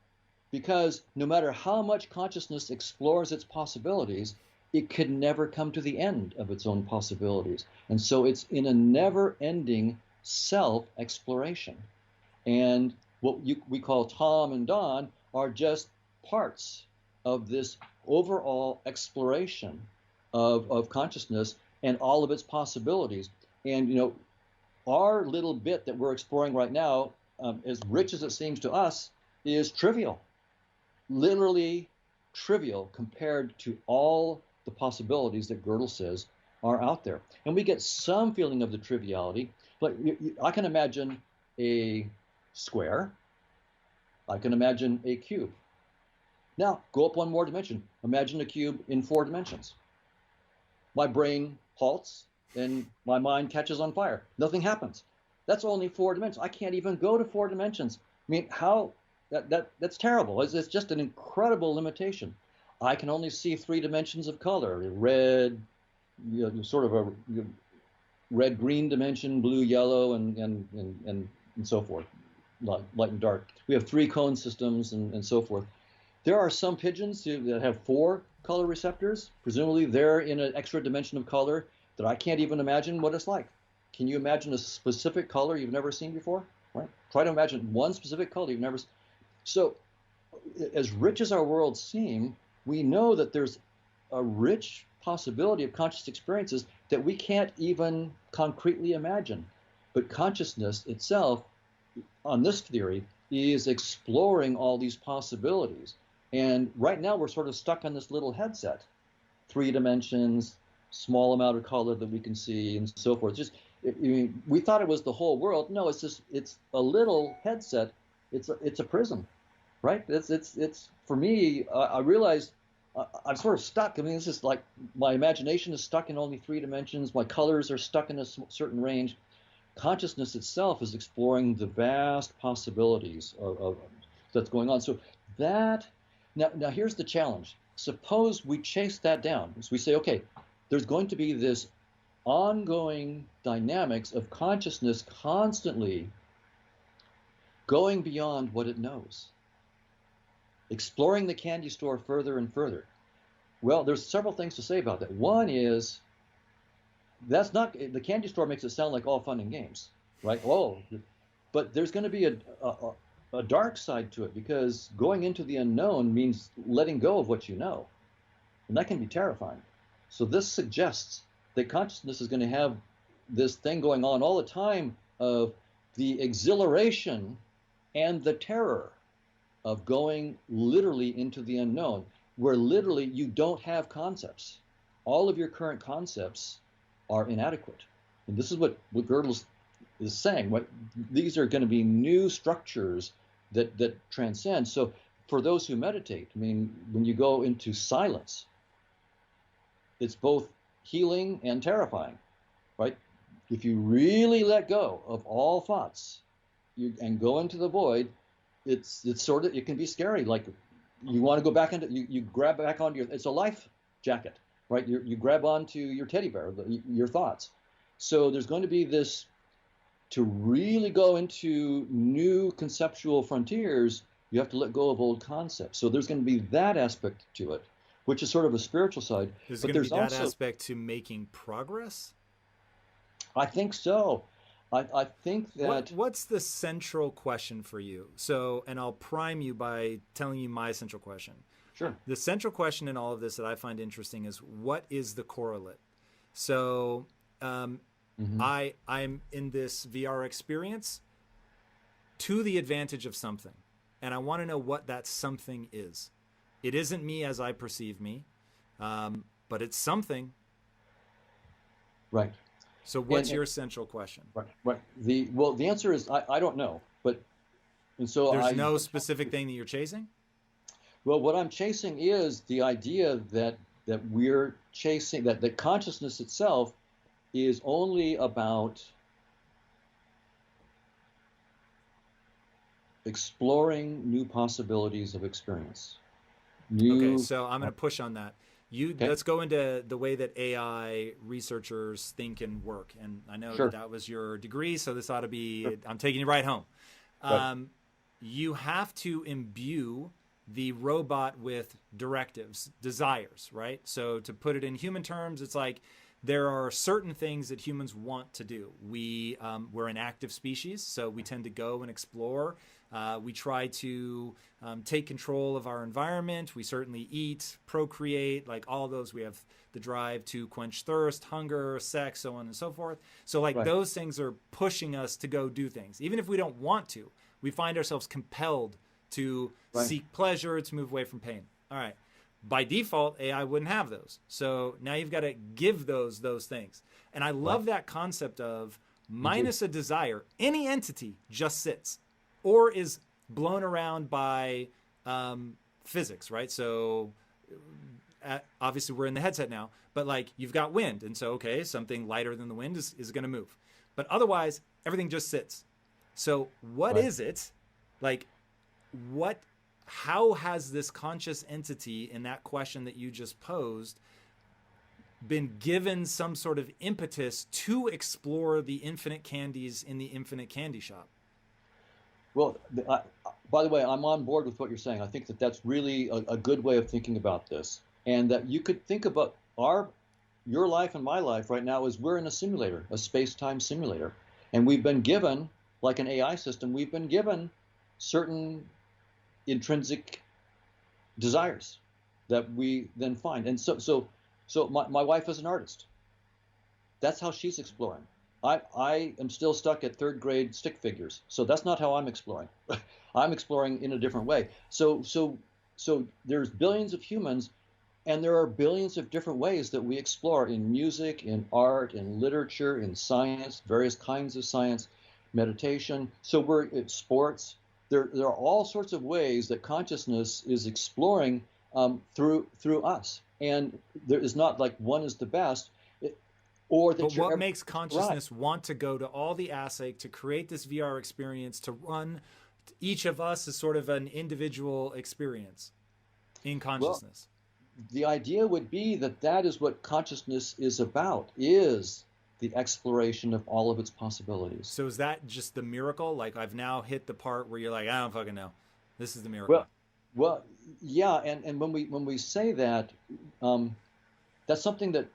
Because no matter how much consciousness explores its possibilities, it could never come to the end of its own possibilities. And so it's in a never-ending self-exploration. And what we call Tom and Don are just parts of this overall exploration of consciousness and all of its possibilities. And, you know, our little bit that we're exploring right now, as rich as it seems to us, is trivial. Literally trivial compared to all the possibilities that Gödel says are out there. And we get some feeling of the triviality, but I can imagine a square. I can imagine a cube. Now, go up one more dimension. Imagine a cube in 4 dimensions. My brain halts and my mind catches on fire. Nothing happens. That's only 4 dimensions. I can't even go to 4 dimensions. I mean, how? That's terrible. It's just an incredible limitation. I can only see 3 dimensions of color: red, sort of a red-green dimension, blue, yellow, and so forth, light and dark. We have 3 cone systems and so forth. There are some pigeons that have 4 color receptors. Presumably, they're in an extra dimension of color that I can't even imagine what it's like. Can you imagine a specific color you've never seen before? Right? Try to imagine one specific color you've never seen. So, as rich as our worlds seem, we know that there's a rich possibility of conscious experiences that we can't even concretely imagine. But consciousness itself, on this theory, is exploring all these possibilities. And right now we're sort of stuck on this little headset, 3 dimensions, small amount of color that we can see, and so forth. We thought it was the whole world. No, it's a little headset. It's a prism, right? It's for me. I realized I'm sort of stuck. I mean, it's just like my imagination is stuck in only 3 dimensions. My colors are stuck in a certain range. Consciousness itself is exploring the vast possibilities of that's going on. So that now here's the challenge. Suppose we chase that down. So we say, okay, there's going to be this ongoing dynamics of consciousness constantly going beyond what it knows, exploring the candy store further and further. Well, there's several things to say about that. One is, that's not, the candy store makes it sound like all fun and games, right? Oh, but there's going to be a dark side to it, because going into the unknown means letting go of what you know, and that can be terrifying. So this suggests that consciousness is going to have this thing going on all the time of the exhilaration and the terror of going literally into the unknown, where literally you don't have concepts. All of your current concepts are inadequate. And this is what Gödel is saying. These are going to be new structures that transcend. So for those who meditate, I mean, when you go into silence, it's both healing and terrifying, right? If you really let go of all thoughts and go into the void, it's sort of, it can be scary. Like you want to go back into, you grab back onto it's a life jacket. right? You grab onto your teddy bear, your thoughts. So there's going to be this, to really go into new conceptual frontiers, you have to let go of old concepts. So there's going to be that aspect to it, which is sort of a spiritual side. There's But going to be there's that also, aspect to making progress. I think so. I think that, What's the central question for you? So, and I'll prime you by telling you my central question. sure. The central question in all of this that I find interesting is what is the correlate? So, Hmm. I'm in this VR experience to the advantage of something, and I want to know what that something is. It isn't me as I perceive me, but it's something. Right. So, And, what's your central question? right. The answer is I don't know. But and so There's I no specific thing that you're chasing. well, what I'm chasing is the idea that we're chasing, that consciousness itself is only about exploring new possibilities of experience. Okay, New, so I'm going to push on that. You okay, let's go into the way that AI researchers think and work. And I know that sure, that was your degree, so this ought to sure, be. I'm taking you right home. right, You have to imbue the robot with directives, desires, right? So to put it in human terms, it's like there are certain things that humans want to do. We're an active species, so we tend to go and explore. We try to take control of our environment. We certainly eat, procreate, like all those. We have the drive to quench thirst, hunger, sex, so on and so forth. So like right, those things are pushing us to go do things, even if we don't want to. We find ourselves compelled to right, seek pleasure, to move away from pain. All right. By default, AI wouldn't have those. So now you've got to give those things. And I right. love that concept of Me too. minus a desire, any entity just sits or is blown around by physics, right? So obviously we're in the headset now, but like you've got wind. And so, okay, something lighter than the wind is going to move. But otherwise, everything just sits. So what Right. is it? Like, what, how has this conscious entity in that question that you just posed been given some sort of impetus to explore the infinite candies in the infinite candy shop? Well, by the way, I'm on board with what you're saying. I think that that's really a good way of thinking about this, and that you could think about your life and my life right now is we're in a simulator, a space-time simulator, and we've been given, like an AI system, we've been given certain intrinsic desires that we then find. And so my wife is an artist. That's how she's exploring. I am still stuck at third grade stick figures. So that's not how I'm exploring. I'm exploring in a different way. So there's billions of humans, and there are billions of different ways that we explore in music, in art, in literature, in science, various kinds of science, meditation. So we're at sports. There are all sorts of ways that consciousness is exploring through us. And there is not like one is the best, or But that you're what ever makes right. consciousness want to go to all the assay to create this VR experience to run each of us as sort of an individual experience in Well, consciousness? the idea would be that that is what consciousness is about, is the exploration of all of its possibilities. So is that just the miracle? Like I've now hit the part where you're like, I don't fucking know. This is the Well, miracle. well, yeah, and when we say that, um, that's something that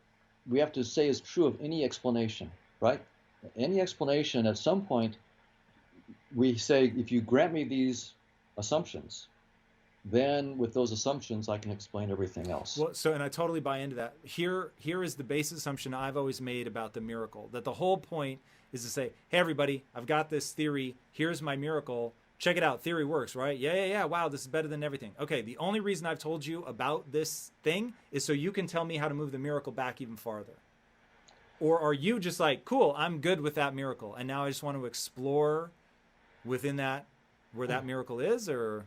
we have to say is true of any explanation, right? Any explanation, at some point, we say, if you grant me these assumptions, then with those assumptions, I can explain everything else. Well, so and I totally buy into that. Here is the base assumption I've always made about the miracle. That the whole point is to say, "Hey everybody, I've got this theory. Here's my miracle. Check it out. Theory works, right? Yeah, yeah, yeah. Wow, this is better than everything." Okay, the only reason I've told you about this thing is so you can tell me how to move the miracle back even farther. Or are you just like, "Cool, I'm good with that miracle." And now I just want to explore within that where that miracle is or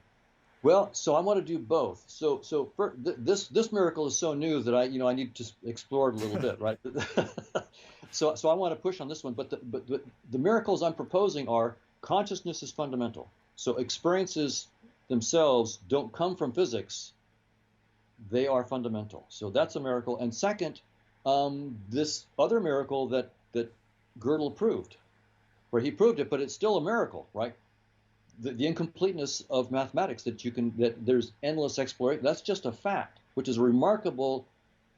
Well, so I want to do both. This miracle is so new that I need to explore it a little bit, right? So I want to push on this one, but the miracles I'm proposing are consciousness is fundamental. So experiences themselves don't come from physics. they are fundamental. So that's a miracle. And second, this other miracle that Gödel proved, where he proved it, but it's still a miracle, right? The incompleteness of mathematics, that there's endless exploration. That's just a fact, which is a remarkable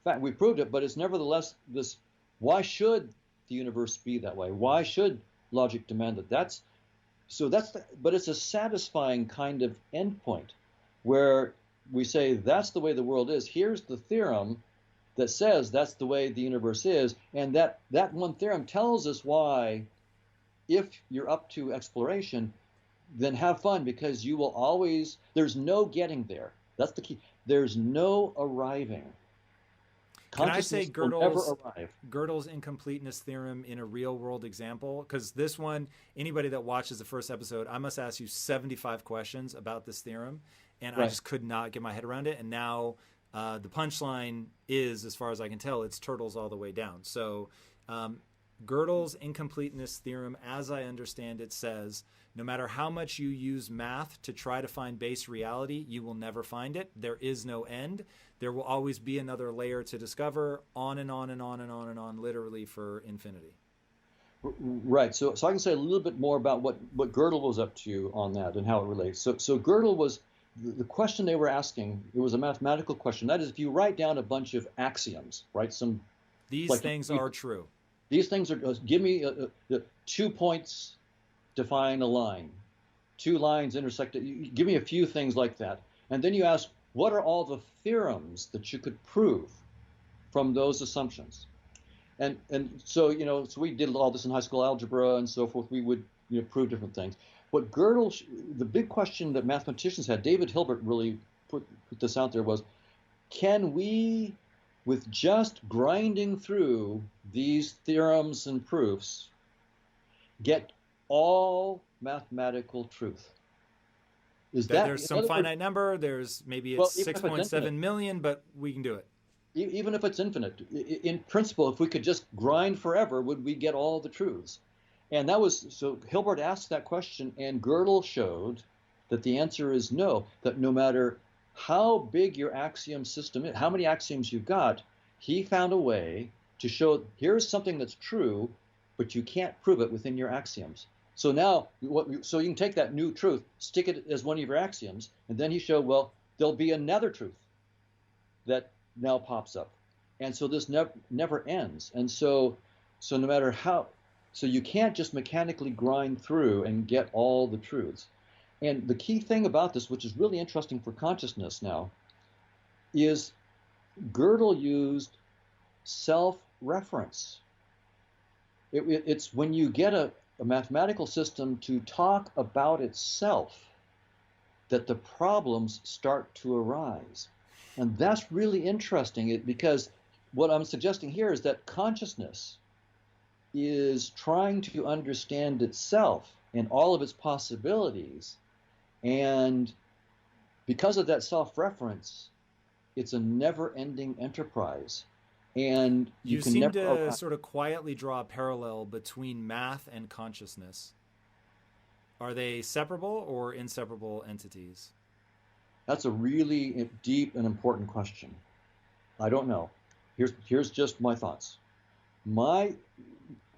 fact. We proved it, but it's nevertheless this. Why should the universe be that way? Why should logic demand that? But it's a satisfying kind of endpoint where we say that's the way the world is. Here's the theorem that says that's the way the universe is, and that one theorem tells us why, if you're up to exploration, then have fun, because you will always, there's no getting there. That's the key. There's no arriving. Can I say Consciousness will never arrive. Gödel's incompleteness theorem in a real world example? Because this one, anybody that watches the first episode, I must ask you 75 questions about this theorem, and I just could not get my head around it. And now the punchline is, as far as I can tell, it's turtles all the way down. So Gödel's incompleteness theorem, as I understand it, says no matter how much you use math to try to find base reality, you will never find it. There is no end. There will always be another layer to discover, on and on and on and on and on, literally for infinity. Right. So I can say a little bit more about what Gödel was up to on that and how it relates. So Gödel was, the question they were asking, it was a mathematical question. That is, if you write down a bunch of axioms, right? These things are true. These things are, give me 2 points define a line, 2 lines intersect. Give me a few things like that. And then you ask, what are all the theorems that you could prove from those assumptions? And so, so we did all this in high school algebra and so forth. We would prove different things. What Gödel, the big question that mathematicians had, David Hilbert really put this out there, was, can we, with just grinding through these theorems and proofs, get all mathematical truth? Is that there's some finite number? There's maybe it's 6.7 million, but we can do it. Even if it's infinite, in principle, if we could just grind forever, would we get all the truths? And that was, so Hilbert asked that question, and Gödel showed that the answer is no, that no matter how big your axiom system is, how many axioms you've got, he found a way to show here's something that's true, but you can't prove it within your axioms. So now, so you can take that new truth, stick it as one of your axioms, and then he showed, well, there'll be another truth that now pops up. And so this never ends. And so no matter how, so you can't just mechanically grind through and get all the truths. And the key thing about this, which is really interesting for consciousness now, is Gödel used self-reference. It's when you get a mathematical system to talk about itself that the problems start to arise. And that's really interesting, because what I'm suggesting here is that consciousness is trying to understand itself and all of its possibilities. And because of that self-reference, it's a never-ending enterprise. And you can seem never to sort of quietly draw a parallel between math and consciousness. Are they separable or inseparable entities? That's a really deep and important question. I don't know. Here's just my thoughts.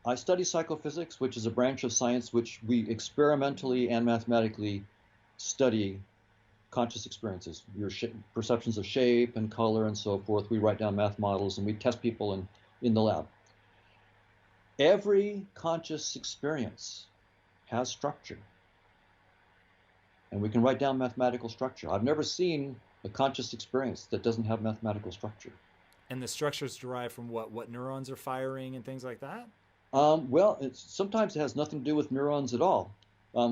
I study psychophysics, which is a branch of science which we experimentally and mathematically study conscious experiences, your perceptions of shape and color and so forth. We write down math models and we test people in the lab. Every conscious experience has structure. And we can write down mathematical structure. I've never seen a conscious experience that doesn't have mathematical structure. And the structure's derived from what neurons are firing and things like that? Well, sometimes it has nothing to do with neurons at all.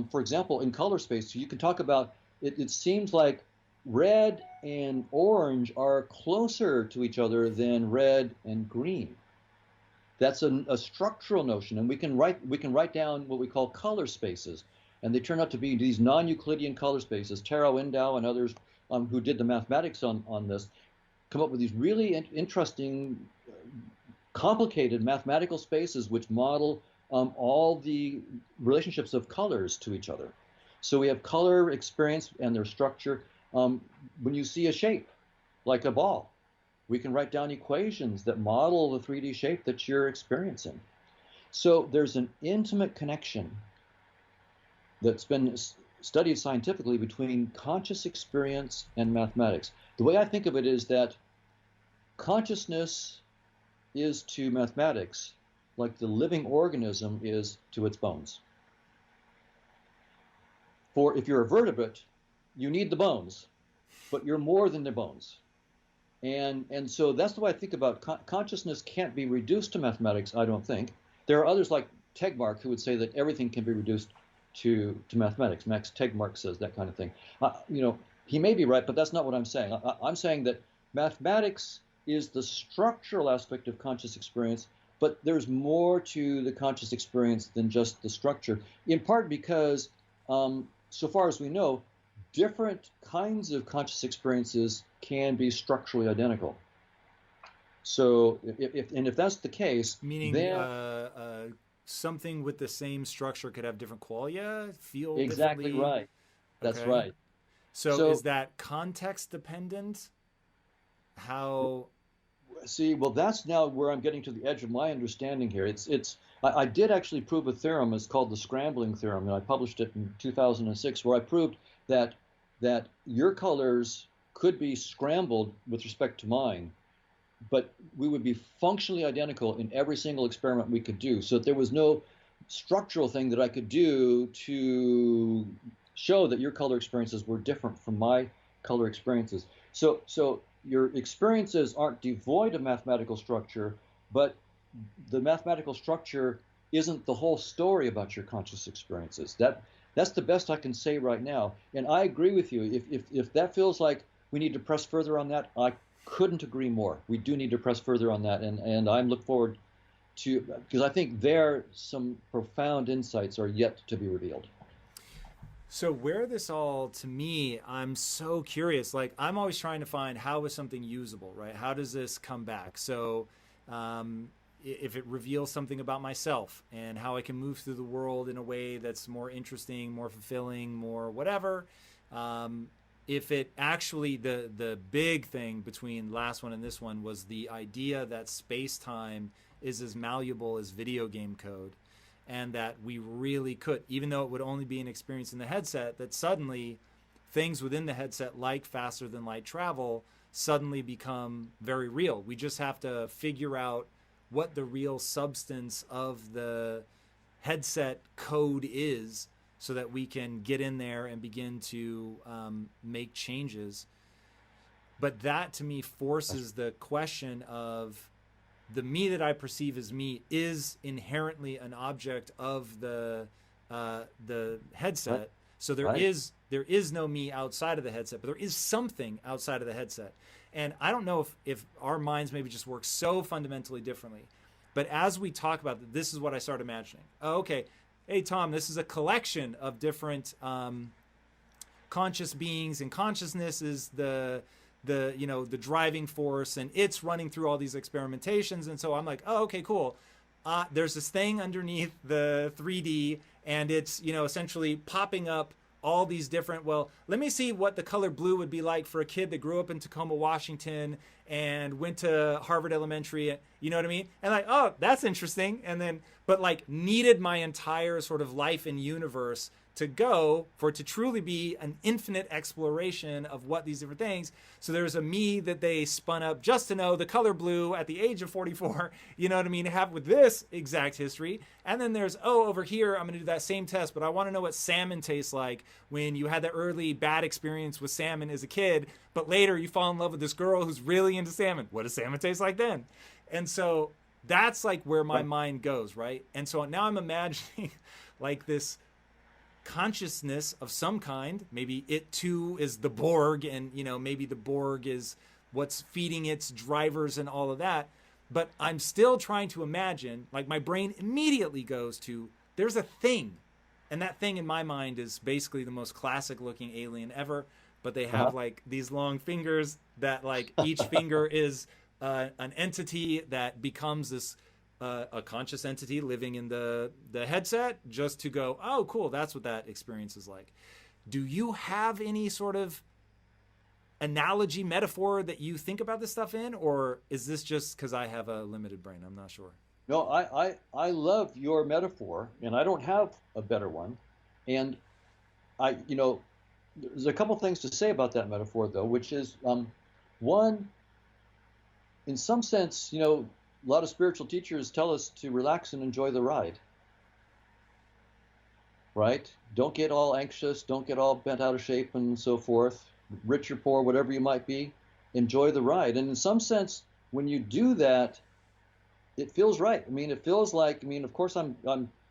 For example, in color space, you can talk about, it seems like red and orange are closer to each other than red and green. That's a structural notion, and we can write down what we call color spaces, and they turn out to be these non-Euclidean color spaces. Taro Endau and others who did the mathematics on this come up with these really interesting, complicated mathematical spaces which model all the relationships of colors to each other. So we have color experience and their structure. When you see a shape, like a ball. We can write down equations that model the 3D shape that you're experiencing. So there's an intimate connection that's been studied scientifically between conscious experience and mathematics. The way I think of it is that consciousness is to mathematics like the living organism is to its bones. For if you're a vertebrate, you need the bones, but you're more than the bones. And so that's the way I think about consciousness can't be reduced to mathematics, I don't think. There are others like Tegmark who would say that everything can be reduced to mathematics. Max Tegmark says that kind of thing. He may be right, but that's not what I'm saying. I'm saying that mathematics is the structural aspect of conscious experience, but there's more to the conscious experience than just the structure, in part because, so far as we know, different kinds of conscious experiences can be structurally identical. So if that's the case, meaning then something with the same structure could have different qualia, feel exactly differently. right. That's Okay. right. So So is that context dependent? How? see, well, that's now where I'm getting to the edge of my understanding here. I did actually prove a theorem. It's called the scrambling theorem, and I published it in 2006, where I proved that your colors could be scrambled with respect to mine, but we would be functionally identical in every single experiment we could do. So there was no structural thing that I could do to show that your color experiences were different from my color experiences. So your experiences aren't devoid of mathematical structure, but the mathematical structure isn't the whole story about your conscious experiences. That's the best I can say right now. And I agree with you. If that feels like we need to press further on that, I couldn't agree more. We do need to press further on that, and I'm look forward to, because I think there some profound insights are yet to be revealed. So where this all, to me, I'm so curious. Like I'm always trying to find how is something usable, right? How does this come back? So if it reveals something about myself and how I can move through the world in a way that's more interesting, more fulfilling, more whatever. If it actually, the big thing between last one and this one was the idea that space time is as malleable as video game code, and that we really could, even though it would only be an experience in the headset, that suddenly things within the headset, like faster than light travel, suddenly become very real. We just have to figure out what the real substance of the headset code is so that we can get in there and begin to make changes. But that to me forces the question of the me that I perceive as me is inherently an object of the headset. Right? So there Right? is no me outside of the headset, but there is something outside of the headset. And I don't know if our minds maybe just work so fundamentally differently. But as we talk about this is what I start imagining. Oh, okay, hey Tom, this is a collection of different conscious beings, and consciousness is the the driving force, and it's running through all these experimentations. And so I'm like, oh, okay, cool. There's this thing underneath the 3D, and it's essentially popping up all these different, well, let me see what the color blue would be like for a kid that grew up in Tacoma, Washington and went to Harvard Elementary. You know what I mean? And like, oh, that's interesting. And then, but like needed my entire sort of life and universe to go for it to truly be an infinite exploration of what these different things. So there's a me that they spun up just to know the color blue at the age of 44, you know what I mean, have with this exact history. And then there's, oh, over here, I'm going to do that same test, but I want to know what salmon tastes like when you had that early bad experience with salmon as a kid, but later you fall in love with this girl who's really into salmon. What does salmon taste like then? And so that's like where my mind goes, right? And so now I'm imagining like this consciousness of some kind. Maybe it too is the Borg, and maybe the Borg is what's feeding its drivers and all of that. But I'm still trying to imagine, like my brain immediately goes to, there's a thing, and that thing in my mind is basically the most classic looking alien ever, but they have like these long fingers that like each finger is an entity that becomes this a conscious entity living in the headset, just to go, oh, cool, that's what that experience is like. Do you have any sort of analogy, metaphor that you think about this stuff in, or is this just because I have a limited brain? I'm not sure. No, I love your metaphor, and I don't have a better one. And there's a couple things to say about that metaphor, though, which is one, in some sense, a lot of spiritual teachers tell us to relax and enjoy the ride, right? Don't get all anxious, don't get all bent out of shape and so forth, rich or poor, whatever you might be, enjoy the ride. And in some sense, when you do that, it feels right. I mean, it feels like, of course I'm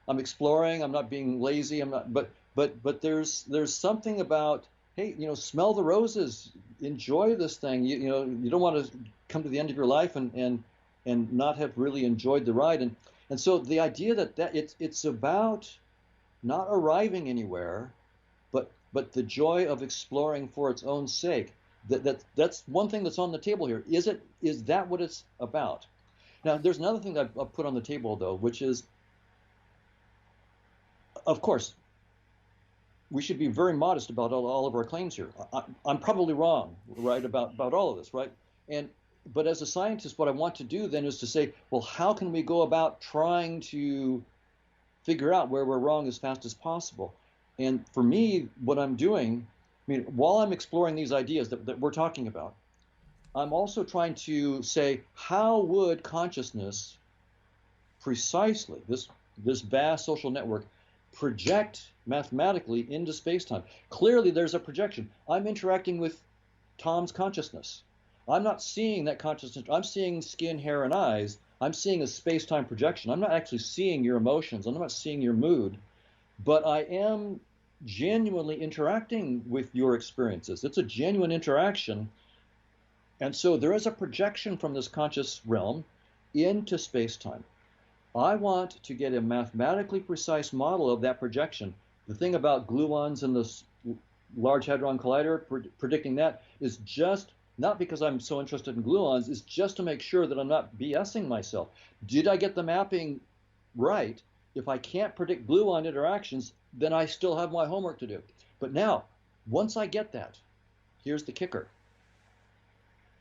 exploring, I'm not being lazy, I'm not, but there's something about, hey, smell the roses, enjoy this thing. You don't want to come to the end of your life and not have really enjoyed the ride. And so the idea that it's about not arriving anywhere, but the joy of exploring for its own sake. That's one thing that's on the table here. Is that what it's about? Now, there's another thing that I've put on the table, though, which is, of course, we should be very modest about all of our claims here. I'm probably wrong, right, about all of this, right? But as a scientist, what I want to do then is to say, well, how can we go about trying to figure out where we're wrong as fast as possible? And for me, what I'm doing, while I'm exploring these ideas that we're talking about, I'm also trying to say, how would consciousness precisely, this vast social network, project mathematically into space-time? Clearly, there's a projection. I'm interacting with Tom's consciousness. I'm not seeing that consciousness. I'm seeing skin, hair, and eyes. I'm seeing a space-time projection. I'm not actually seeing your emotions. I'm not seeing your mood. But I am genuinely interacting with your experiences. It's a genuine interaction. And so there is a projection from this conscious realm into space-time. I want to get a mathematically precise model of that projection. The thing about gluons and the Large Hadron Collider, predicting that, is just not because I'm so interested in gluons, is just to make sure that I'm not BSing myself. Did I get the mapping right? If I can't predict gluon interactions, then I still have my homework to do. But now, once I get that, here's the kicker.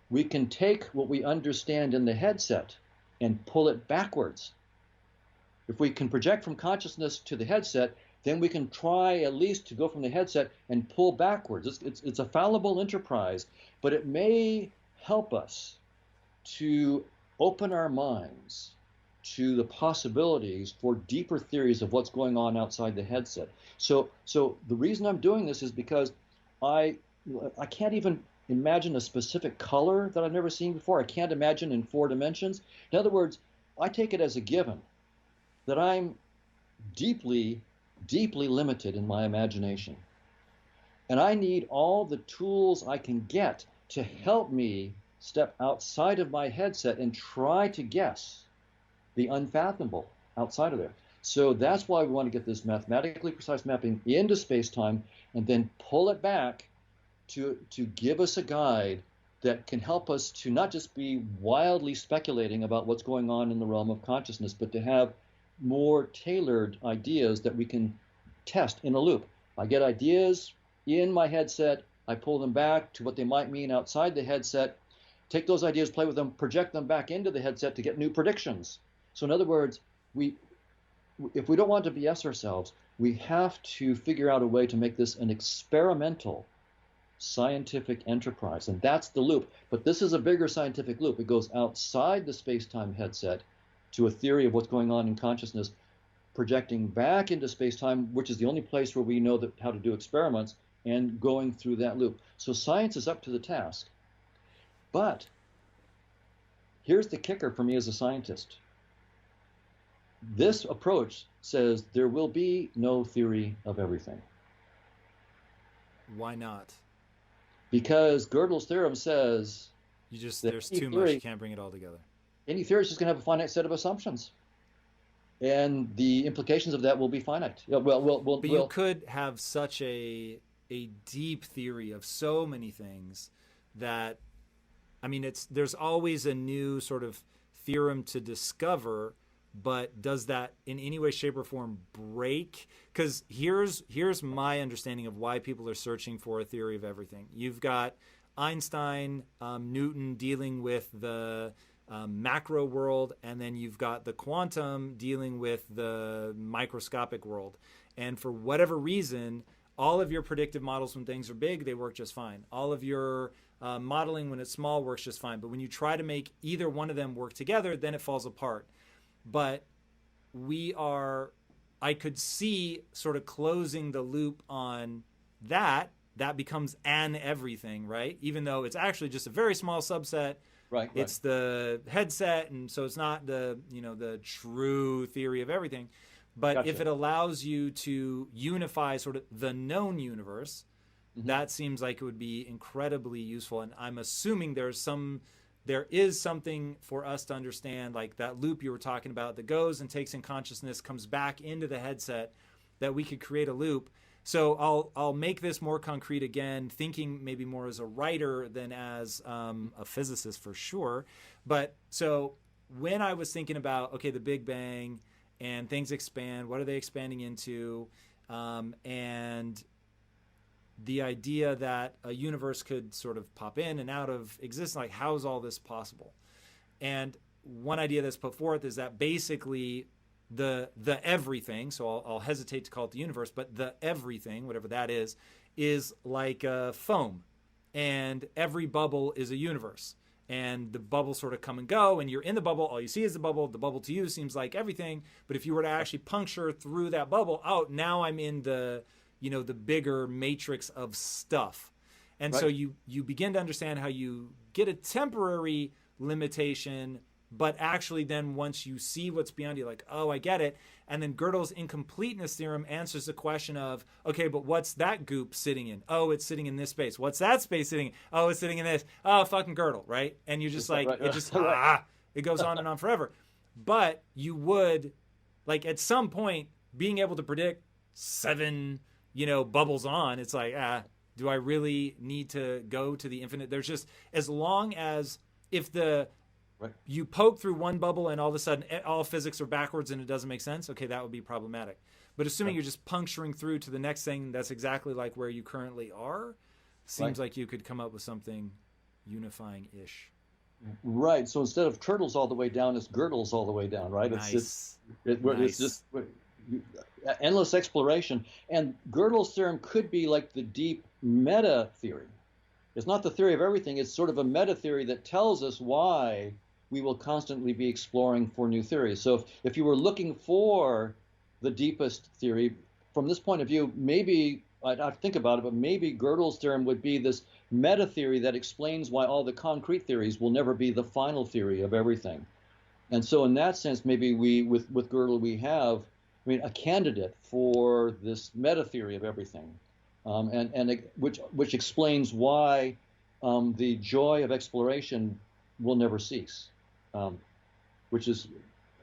We can take what we understand in the headset and pull it backwards. If we can project from consciousness to the headset, then we can try at least to go from the headset and pull backwards. It's a fallible enterprise, but it may help us to open our minds to the possibilities for deeper theories of what's going on outside the headset. So the reason I'm doing this is because I can't even imagine a specific color that I've never seen before. I can't imagine in 4 dimensions. In other words, I take it as a given that I'm deeply, deeply limited in my imagination. And I need all the tools I can get to help me step outside of my headset and try to guess the unfathomable outside of there. So that's why we want to get this mathematically precise mapping into space-time and then pull it back to give us a guide that can help us to not just be wildly speculating about what's going on in the realm of consciousness, but to have more tailored ideas that we can test in a loop. I get ideas in my headset, I pull them back to what they might mean outside the headset, take those ideas, play with them, project them back into the headset to get new predictions. So in other words, if we don't want to BS ourselves, we have to figure out a way to make this an experimental scientific enterprise, and that's the loop. But this is a bigger scientific loop. It goes outside the space-time headset to a theory of what's going on in consciousness, projecting back into space-time, which is the only place where we know how to do experiments, and going through that loop. So science is up to the task. But here's the kicker for me as a scientist. This approach says there will be no theory of everything. Why not? Because Gödel's theorem says there's too much, you can't bring it all together. Any theory is just going to have a finite set of assumptions, and the implications of that will be finite. But you could have such a deep theory of so many things that, there's always a new sort of theorem to discover. But does that in any way, shape, or form break? Because here's my understanding of why people are searching for a theory of everything. You've got Einstein, Newton dealing with the macro world, and then you've got the quantum dealing with the microscopic world. And for whatever reason, all of your predictive models when things are big, they work just fine. All of your modeling when it's small works just fine. But when you try to make either one of them work together, then it falls apart. But I could see sort of closing the loop on that. That becomes an everything, right? Even though it's actually just a very small subset. Right. It's the headset, and so it's not the true theory of everything. But Gotcha. if it allows you to unify sort of the known universe, that seems like it would be incredibly useful. And I'm assuming there is something for us to understand, like that loop you were talking about that goes and takes in consciousness, comes back into the headset, that we could create a loop. So I'll make this more concrete again, thinking maybe more as a writer than as a physicist for sure. But so when I was thinking about, okay, the Big Bang and things expand, what are they expanding into? And the idea that a universe could sort of pop in and out of existence, like how is all this possible? And one idea that's put forth is that basically the everything, so I'll hesitate to call it the universe, but the everything, whatever that is like a foam, and every bubble is a universe, and the bubbles sort of come and go, and you're in the bubble, all you see is the bubble to you seems like everything, but if you were to actually puncture through that bubble, oh, now I'm in the bigger matrix of stuff. And right. So you begin to understand how you get a temporary limitation, but actually then once you see what's beyond you, like, oh, I get it. And then Gödel's incompleteness theorem answers the question of, okay, but what's that goop sitting in? Oh, it's sitting in this space. What's that space sitting in? Oh, it's sitting in this. Oh, fucking Gödel, right? And you're just like, right. It just, it goes on and on forever. But you would, like, at some point, being able to predict 7, bubbles on, it's like, do I really need to go to the infinite? There's just, as long as, if right. You poke through one bubble and all of a sudden all physics are backwards and it doesn't make sense, okay, that would be problematic. But assuming you're just puncturing through to the next thing that's exactly like where you currently are, seems like you could come up with something unifying-ish. Right. So instead of turtles all the way down, it's Gödel's all the way down, right? Nice. It's just endless exploration. And Gödel's theorem could be like the deep meta theory. It's not the theory of everything. It's sort of a meta theory that tells us why we will constantly be exploring for new theories. So if you were looking for the deepest theory, from this point of view, maybe, I'd think about it, but maybe Gödel's theorem would be this meta theory that explains why all the concrete theories will never be the final theory of everything. And so in that sense, maybe with Gödel, we have, a candidate for this meta theory of everything. Which explains why the joy of exploration will never cease, which is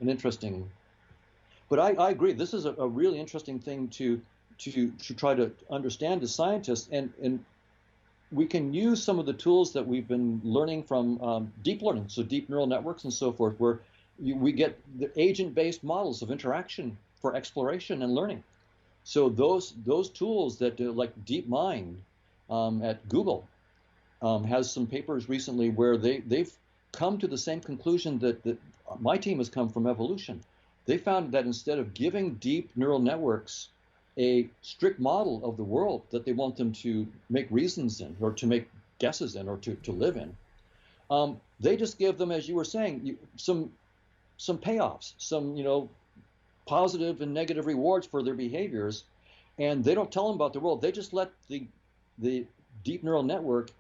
an interesting. But I agree. This is a really interesting thing to try to understand as scientists, and we can use some of the tools that we've been learning from deep learning, so deep neural networks and so forth, where we get the agent-based models of interaction for exploration and learning. So those tools that like DeepMind at Google has some papers recently where they've come to the same conclusion that my team has come from evolution. They found that instead of giving deep neural networks a strict model of the world that they want them to make reasons in, or to make guesses in, or to live in, they just give them, as you were saying, some payoffs, some positive and negative rewards for their behaviors, and they don't tell them about the world. They just let the deep neural network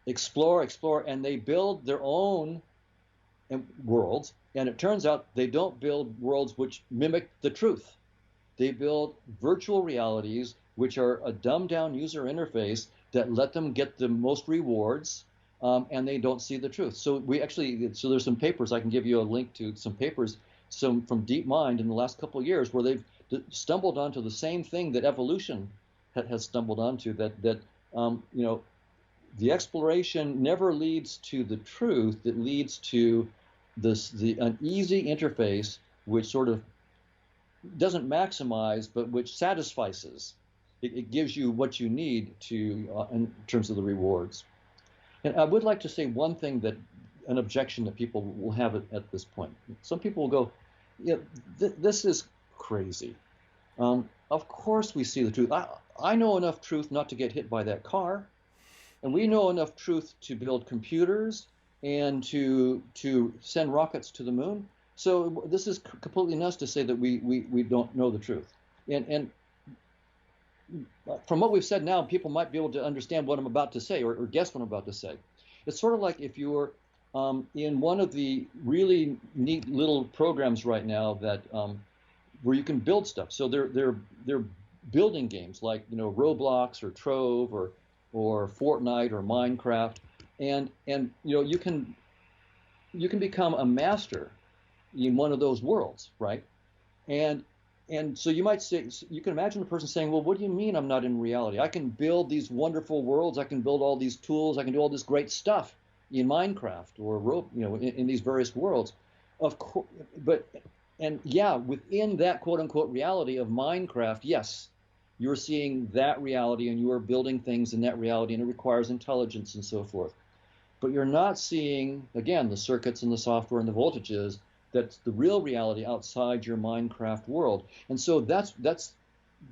explore, and they build their own worlds. And it turns out they don't build worlds which mimic the truth. They build virtual realities which are a dumbed down user interface that let them get the most rewards, and they don't see the truth. So there's some papers, I can give you a link to some papers from DeepMind in the last couple of years where they've stumbled onto the same thing that evolution has stumbled onto, that the exploration never leads to the truth. It leads to an easy interface which sort of doesn't maximize, but which satisfies. It gives you what you need to in terms of the rewards. And I would like to say one thing that an objection that people will have at this point. Some people will go, yeah, this is crazy. Of course we see the truth. I know enough truth not to get hit by that car, and we know enough truth to build computers and to send rockets to the moon. So this is completely nuts to say that we don't know the truth. And from what we've said now, people might be able to understand what I'm about to say or guess what I'm about to say. It's sort of like if you're in one of the really neat little programs right now that where you can build stuff. So they're building games like Roblox or Trove or Fortnite or Minecraft, and you can become a master in one of those worlds, right? And and so you might say, you can imagine the person saying, well, what do you mean I'm not in reality? I can build these wonderful worlds. I can build all these tools. I can do all this great stuff in Minecraft or in these various worlds. Of course, but and yeah, within that quote unquote reality of Minecraft, yes, you're seeing that reality and you are building things in that reality, and it requires intelligence and so forth. But you're not seeing, again, the circuits and the software and the voltages. That's the real reality outside your Minecraft world. And so that's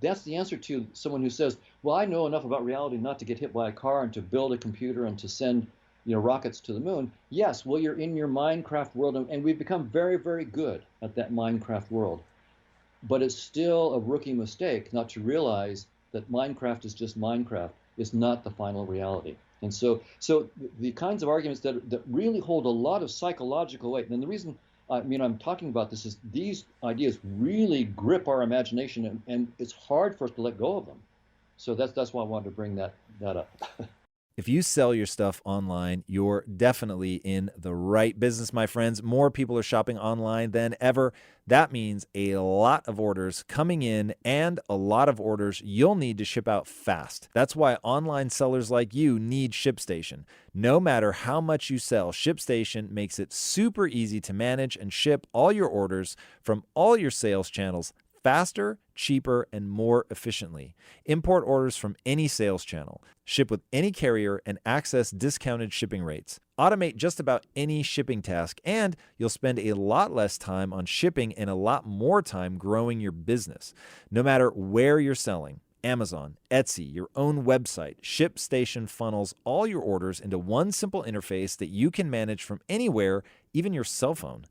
the answer to someone who says, well, I know enough about reality not to get hit by a car and to build a computer and to send rockets to the moon. Yes, well, you're in your Minecraft world, and we've become very, very good at that Minecraft world. But it's still a rookie mistake not to realize that Minecraft is just Minecraft. It's not the final reality. And so the kinds of arguments that really hold a lot of psychological weight, and the reason I'm talking about this is these ideas really grip our imagination, and it's hard for us to let go of them. So that's why I wanted to bring that up. If you sell your stuff online, you're definitely in the right business, my friends. More people are shopping online than ever. That means a lot of orders coming in and a lot of orders you'll need to ship out fast. That's why online sellers like you need ShipStation. No matter how much you sell, ShipStation makes it super easy to manage and ship all your orders from all your sales channels faster, cheaper, and more efficiently. Import orders from any sales channel, ship with any carrier, and access discounted shipping rates. Automate just about any shipping task, and you'll spend a lot less time on shipping and a lot more time growing your business. No matter where you're selling, Amazon, Etsy, your own website, ShipStation funnels all your orders into one simple interface that you can manage from anywhere, even your cell phone.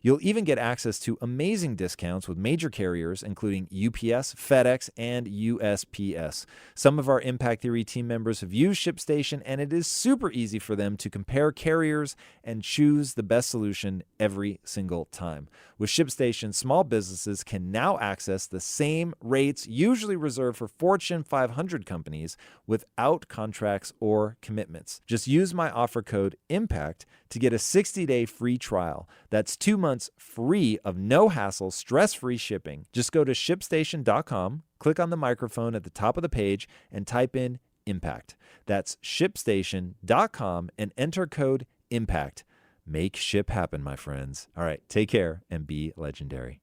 You'll even get access to amazing discounts with major carriers, including UPS, FedEx, and USPS. Some of our Impact Theory team members have used ShipStation, and it is super easy for them to compare carriers and choose the best solution every single time. With ShipStation, small businesses can now access the same rates usually reserved for Fortune 500 companies without contracts or commitments. Just use my offer code IMPACT to get a 60-day free trial. That's 2 months free of no hassle, stress-free shipping. Just go to ShipStation.com, click on the microphone at the top of the page, and type in IMPACT. That's ShipStation.com and enter code IMPACT. Make ship happen, my friends. All right, take care and be legendary.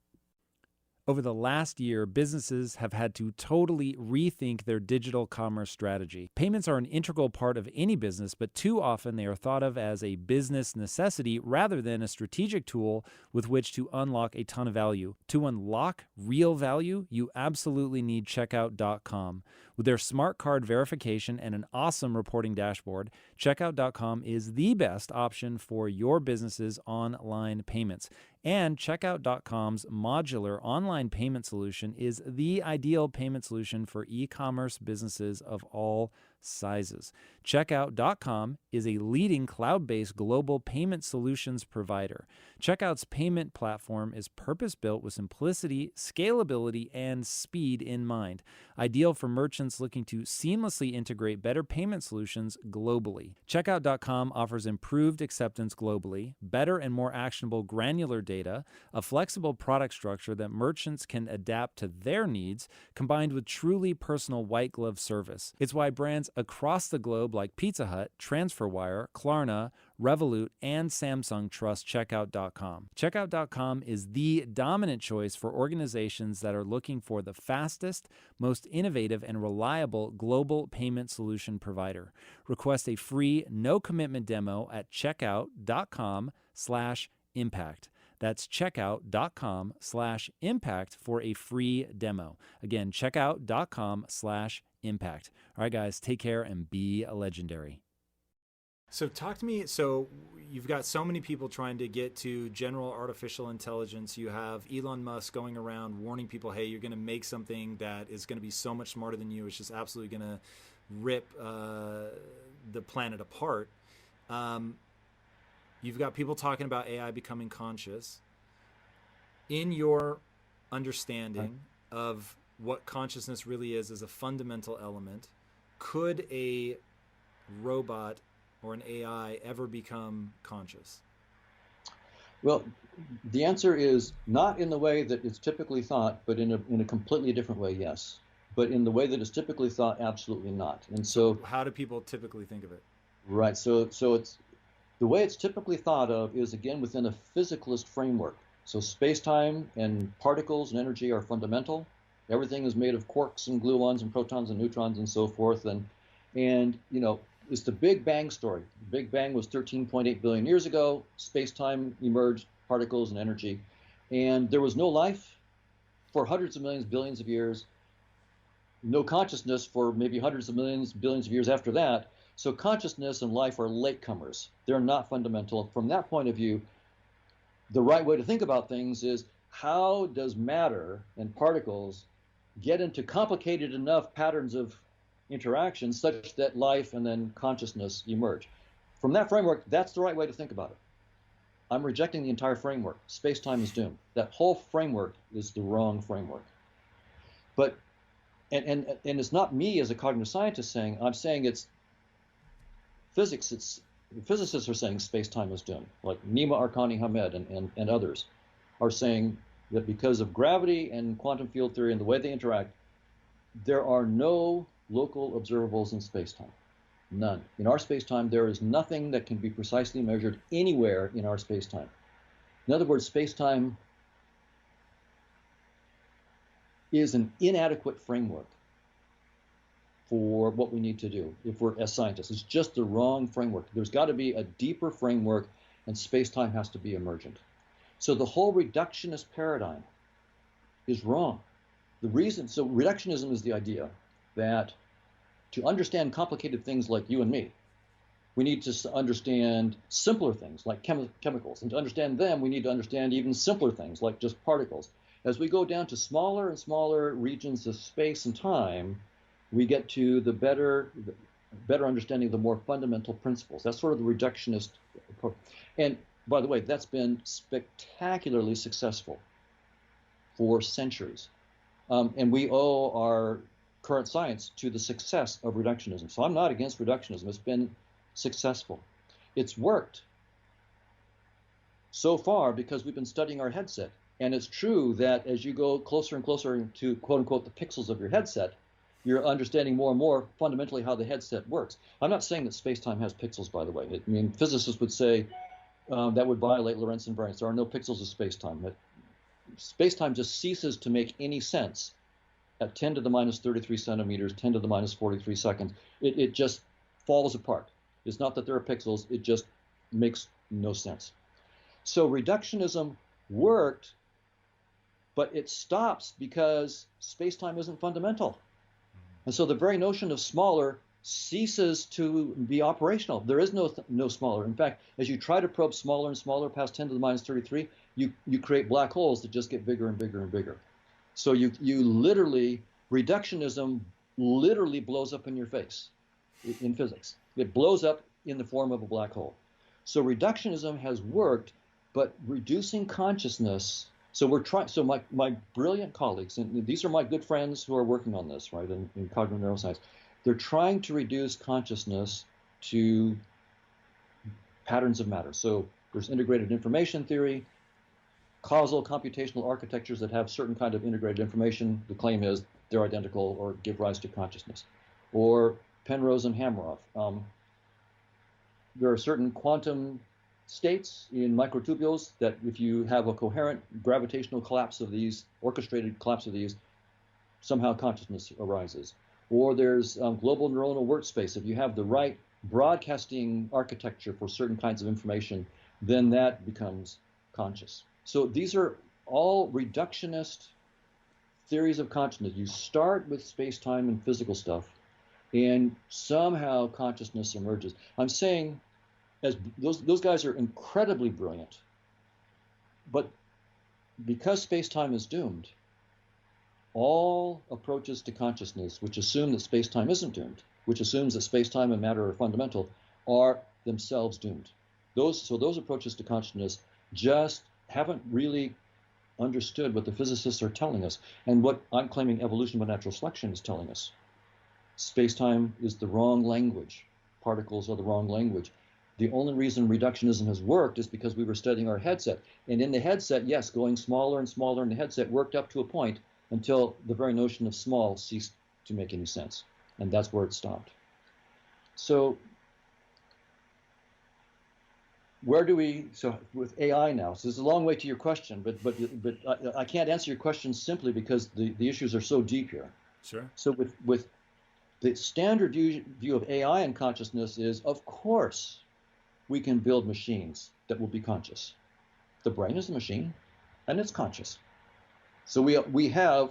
Over the last year, businesses have had to totally rethink their digital commerce strategy. Payments are an integral part of any business, but too often they are thought of as a business necessity rather than a strategic tool with which to unlock a ton of value. To unlock real value, you absolutely need Checkout.com. With their smart card verification and an awesome reporting dashboard, Checkout.com is the best option for your business's online payments. And Checkout.com's modular online payment solution is the ideal payment solution for e-commerce businesses of all sizes. Checkout.com is a leading cloud-based global payment solutions provider. Checkout's payment platform is purpose-built with simplicity, scalability, and speed in mind, ideal for merchants looking to seamlessly integrate better payment solutions globally. Checkout.com offers improved acceptance globally, better and more actionable granular data, a flexible product structure that merchants can adapt to their needs, combined with truly personal white glove service. It's why brands across the globe like Pizza Hut, TransferWire, Klarna, Revolut, and Samsung trust Checkout.com. Checkout.com is the dominant choice for organizations that are looking for the fastest, most innovative, and reliable global payment solution provider. Request a free, no-commitment demo at checkout.com/impact. That's checkout.com/impact for a free demo. Again, checkout.com/impact. All right, guys, take care and be legendary. So talk to me. So you've got so many people trying to get to general artificial intelligence. You have Elon Musk going around warning people, hey, you're going to make something that is going to be so much smarter than you. It's just absolutely going to rip the planet apart. You've got people talking about AI becoming conscious. In your understanding of what consciousness really is as a fundamental element, could a robot or an AI ever become conscious? Well, the answer is not in the way that it's typically thought, but in a completely different way, yes. But in the way that it's typically thought, absolutely not. And so how do people typically think of it? Right. So it's the way it's typically thought of is, again, within a physicalist framework. So space-time and particles and energy are fundamental. Everything is made of quarks and gluons and protons and neutrons and so forth. And it's the Big Bang story. The Big Bang was 13.8 billion years ago. Space-time emerged, particles and energy. And there was no life for hundreds of millions, billions of years. No consciousness for maybe hundreds of millions, billions of years after that. So consciousness and life are latecomers. They're not fundamental. From that point of view, the right way to think about things is, how does matter and particles get into complicated enough patterns of interaction such that life and then consciousness emerge? From that framework, that's the right way to think about it. I'm rejecting the entire framework. Space-time is doomed. That whole framework is the wrong framework. But and it's not me as a cognitive scientist saying, I'm saying it's physics. Physicists are saying space-time is doomed, like Nima Arkani-Hamed and others are saying that because of gravity and quantum field theory and the way they interact, there are no local observables in space-time. None. In our space-time, there is nothing that can be precisely measured anywhere in our space-time. In other words, space-time is an inadequate framework for what we need to do if we're as scientists. It's just the wrong framework. There's got to be a deeper framework, and space-time has to be emergent. So the whole reductionist paradigm is wrong. So reductionism is the idea that to understand complicated things like you and me, we need to understand simpler things like chemicals. And to understand them, we need to understand even simpler things like just particles. As we go down to smaller and smaller regions of space and time, we get to the better understanding of the more fundamental principles. That's sort of the reductionist approach. And by the way, that's been spectacularly successful for centuries. And we owe our current science to the success of reductionism. So I'm not against reductionism. It's been successful. It's worked so far because we've been studying our headset. And it's true that as you go closer and closer to, quote unquote, the pixels of your headset, you're understanding more and more fundamentally how the headset works. I'm not saying that space-time has pixels, by the way. I mean, physicists would say that would violate Lorentz invariance. There are no pixels of space-time. Space-time just ceases to make any sense at 10 to the minus 33 centimeters, 10 to the minus 43 seconds. It just falls apart. It's not that there are pixels. It just makes no sense. So reductionism worked, but it stops because space-time isn't fundamental. And so the very notion of smaller ceases to be operational. There is no smaller. In fact, as you try to probe smaller and smaller past 10 to the minus 33, you create black holes that just get bigger and bigger and bigger. So you literally, reductionism literally blows up in your face in physics. It blows up in the form of a black hole. So reductionism has worked, but reducing consciousness. So we're trying. So my brilliant colleagues, and these are my good friends who are working on this, right, in cognitive neuroscience, they're trying to reduce consciousness to patterns of matter. So there's integrated information theory, causal computational architectures that have certain kind of integrated information. The claim is they're identical or give rise to consciousness. Or Penrose and Hameroff. There are certain quantum states in microtubules that if you have a coherent gravitational collapse of these, orchestrated collapse of these, somehow consciousness arises. Or there's global neuronal workspace. If you have the right broadcasting architecture for certain kinds of information, then that becomes conscious. So these are all reductionist theories of consciousness. You start with space-time and physical stuff, and somehow consciousness emerges. I'm saying, as those guys are incredibly brilliant, but because space-time is doomed, all approaches to consciousness, which assume that space-time isn't doomed, which assumes that space-time and matter are fundamental, are themselves doomed. So those approaches to consciousness just haven't really understood what the physicists are telling us, and what I'm claiming evolution by natural selection is telling us. Space-time is the wrong language. Particles are the wrong language. The only reason reductionism has worked is because we were studying our headset. And in the headset, yes, going smaller and smaller in the headset worked up to a point until the very notion of small ceased to make any sense. And that's where it stopped. So where do we, so with AI now, so this is a long way to your question, but I can't answer your question simply because the issues are so deep here. Sure. So with the standard view of AI and consciousness is, of course, we can build machines that will be conscious. The brain is a machine, and it's conscious. So we have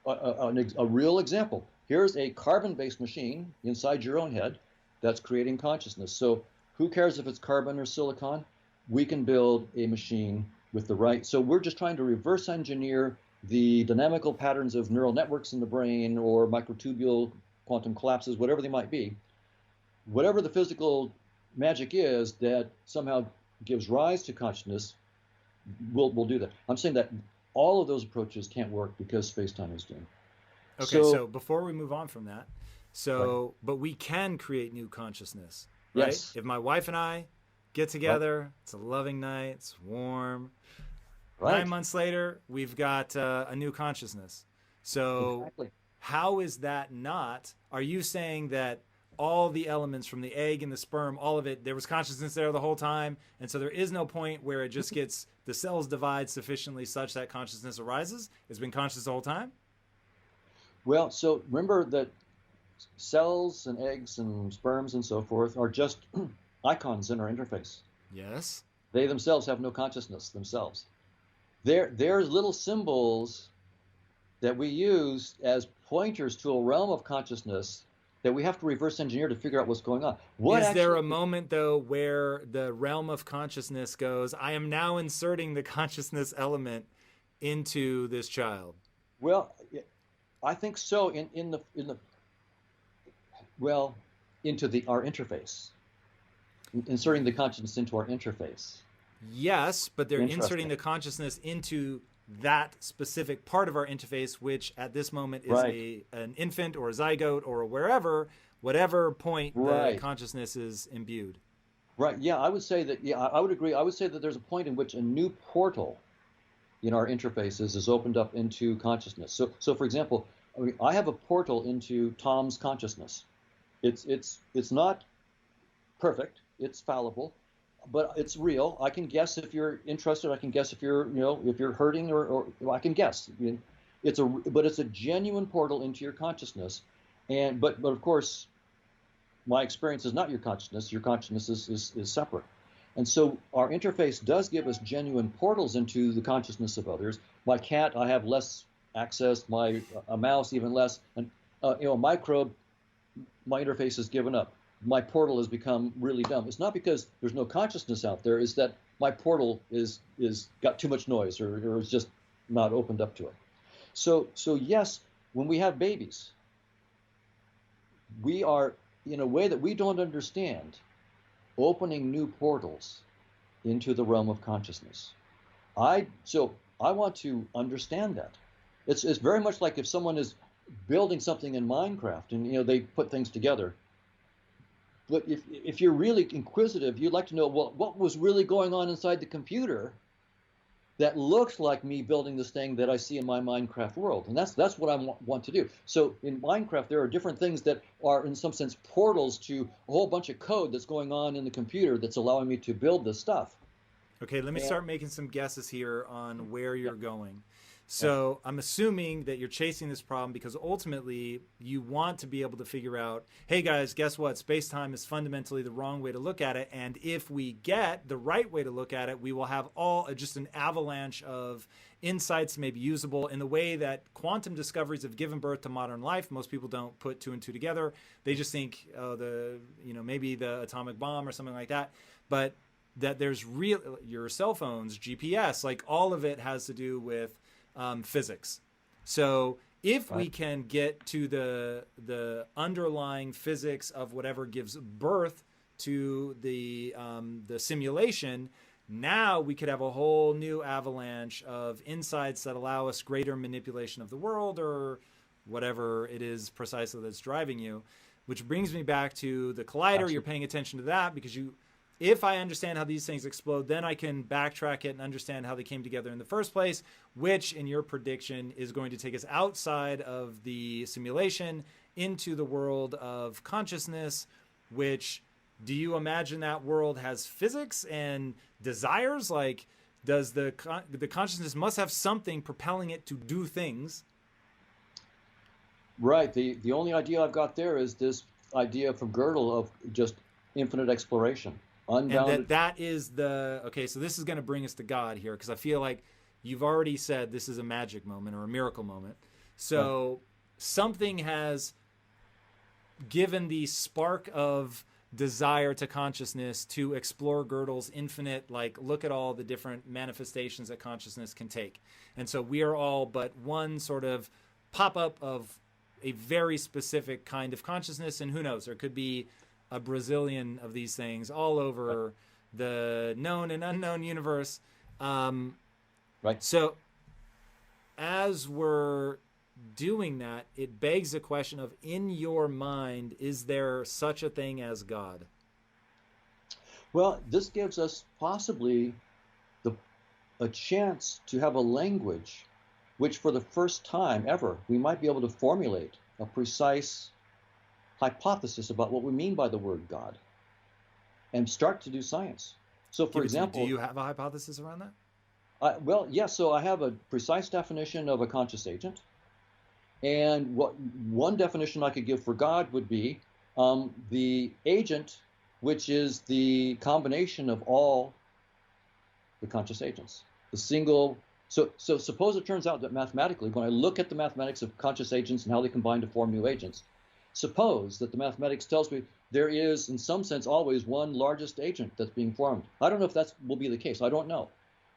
a real example. Here's a carbon-based machine inside your own head that's creating consciousness. So who cares if it's carbon or silicon? We can build a machine with the right. So we're just trying to reverse engineer the dynamical patterns of neural networks in the brain or microtubule quantum collapses, whatever they might be. Whatever the physical magic is that somehow gives rise to consciousness, we'll do that. I'm saying that all of those approaches can't work because space-time is doomed. Okay, so before we move on from that, Right. but we can create new consciousness, right? Yes. If my wife and I get together, it's a loving night, it's warm. Right. 9 months later, we've got a new consciousness. So Exactly. how is that not? Are you saying that all the elements from the egg and the sperm, all of it, there was consciousness there the whole time, and so there is no point where it just gets the cells divide sufficiently such that consciousness arises? It's been conscious the whole time? Well, so remember that cells and eggs and sperms and so forth are just icons in our interface. Yes. They themselves have no consciousness themselves. There's little symbols that we use as pointers to a realm of consciousness that we have to reverse engineer to figure out what's going on. Is there a moment, though, where the realm of consciousness goes, I am now inserting the consciousness element into this child? Well, I think so. Well, into our interface, inserting the consciousness into our interface. Yes, but they're inserting the consciousness into that specific part of our interface, which at this moment is an infant or a zygote or whatever point the consciousness is imbued. Right. Yeah, I would say that. Yeah, I would agree. I would say that there's a point in which a new portal in our interfaces is opened up into consciousness. So for example, I have a portal into Tom's consciousness. It's not perfect. It's fallible, but it's real. I can guess if you're interested. I can guess if you're hurting, or I can guess. But it's a genuine portal into your consciousness, but of course, my experience is not your consciousness. Your consciousness is separate, and so our interface does give us genuine portals into the consciousness of others. My cat, I have less access. A mouse, even less. And a microbe, my interface is given up. My portal has become really dumb. It's not because there's no consciousness out there. It's that my portal is got too much noise, or is just not opened up to it. So yes, when we have babies, we are, in a way that we don't understand, opening new portals into the realm of consciousness. So I want to understand that. It's very much like if someone is building something in Minecraft and they put things together. But if you're really inquisitive, you'd like to know what was really going on inside the computer that looks like me building this thing that I see in my Minecraft world. And that's what I want to do. So in Minecraft, there are different things that are, in some sense, portals to a whole bunch of code that's going on in the computer that's allowing me to build this stuff. Okay, let me And start making some guesses here on where yeah, you're going. yeah, So I'm assuming that you're chasing this problem because ultimately you want to be able to figure out, hey guys, guess what? Space time is fundamentally the wrong way to look at it. And if we get the right way to look at it, we will have all just an avalanche of insights maybe usable in the way that quantum discoveries have given birth to modern life. Most people don't put two and two together. They just think, oh, maybe the atomic bomb or something like that. But that there's real your cell phones, GPS, like all of it has to do with physics. So if we right. can get to the underlying physics of whatever gives birth to the simulation, now we could have a whole new avalanche of insights that allow us greater manipulation of the world or whatever it is precisely that's driving you. Which brings me back to the collider. Absolutely. You're paying attention to that because if I understand how these things explode, then I can backtrack it and understand how they came together in the first place, which in your prediction is going to take us outside of the simulation into the world of consciousness, which do you imagine that world has physics and desires? Like, does the consciousness must have something propelling it to do things? Right. The only idea I've got there is this idea from Gödel of just infinite exploration, And unbounded. that is the okay, so this is going to bring us to God here because I feel like you've already said this is a magic moment or a miracle moment. Right. So something has given the spark of desire to consciousness to explore Gödel's infinite, like, look at all the different manifestations that consciousness can take. And so we are all but one sort of pop up of a very specific kind of consciousness. And who knows, there could be a Brazilian of these things all Right. over the known and unknown universe. Um, Right. so as we're doing that, it begs the question of, in your mind, is there such a thing as God? Well, this gives us possibly the a chance to have a language which, for the first time ever, we might be able to formulate a precise hypothesis about what we mean by the word God and start to do science. So, for Give it to me. Do example, you have a hypothesis around that? well, yes, so I have a precise definition of a conscious agent. And what one definition I could give for God would be the agent, which is the combination of all the conscious agents. The single. So suppose it turns out that mathematically, when I look at the mathematics of conscious agents and how they combine to form new agents, suppose that the mathematics tells me there is, in some sense, always one largest agent that's being formed. I don't know if that will be the case. I don't know.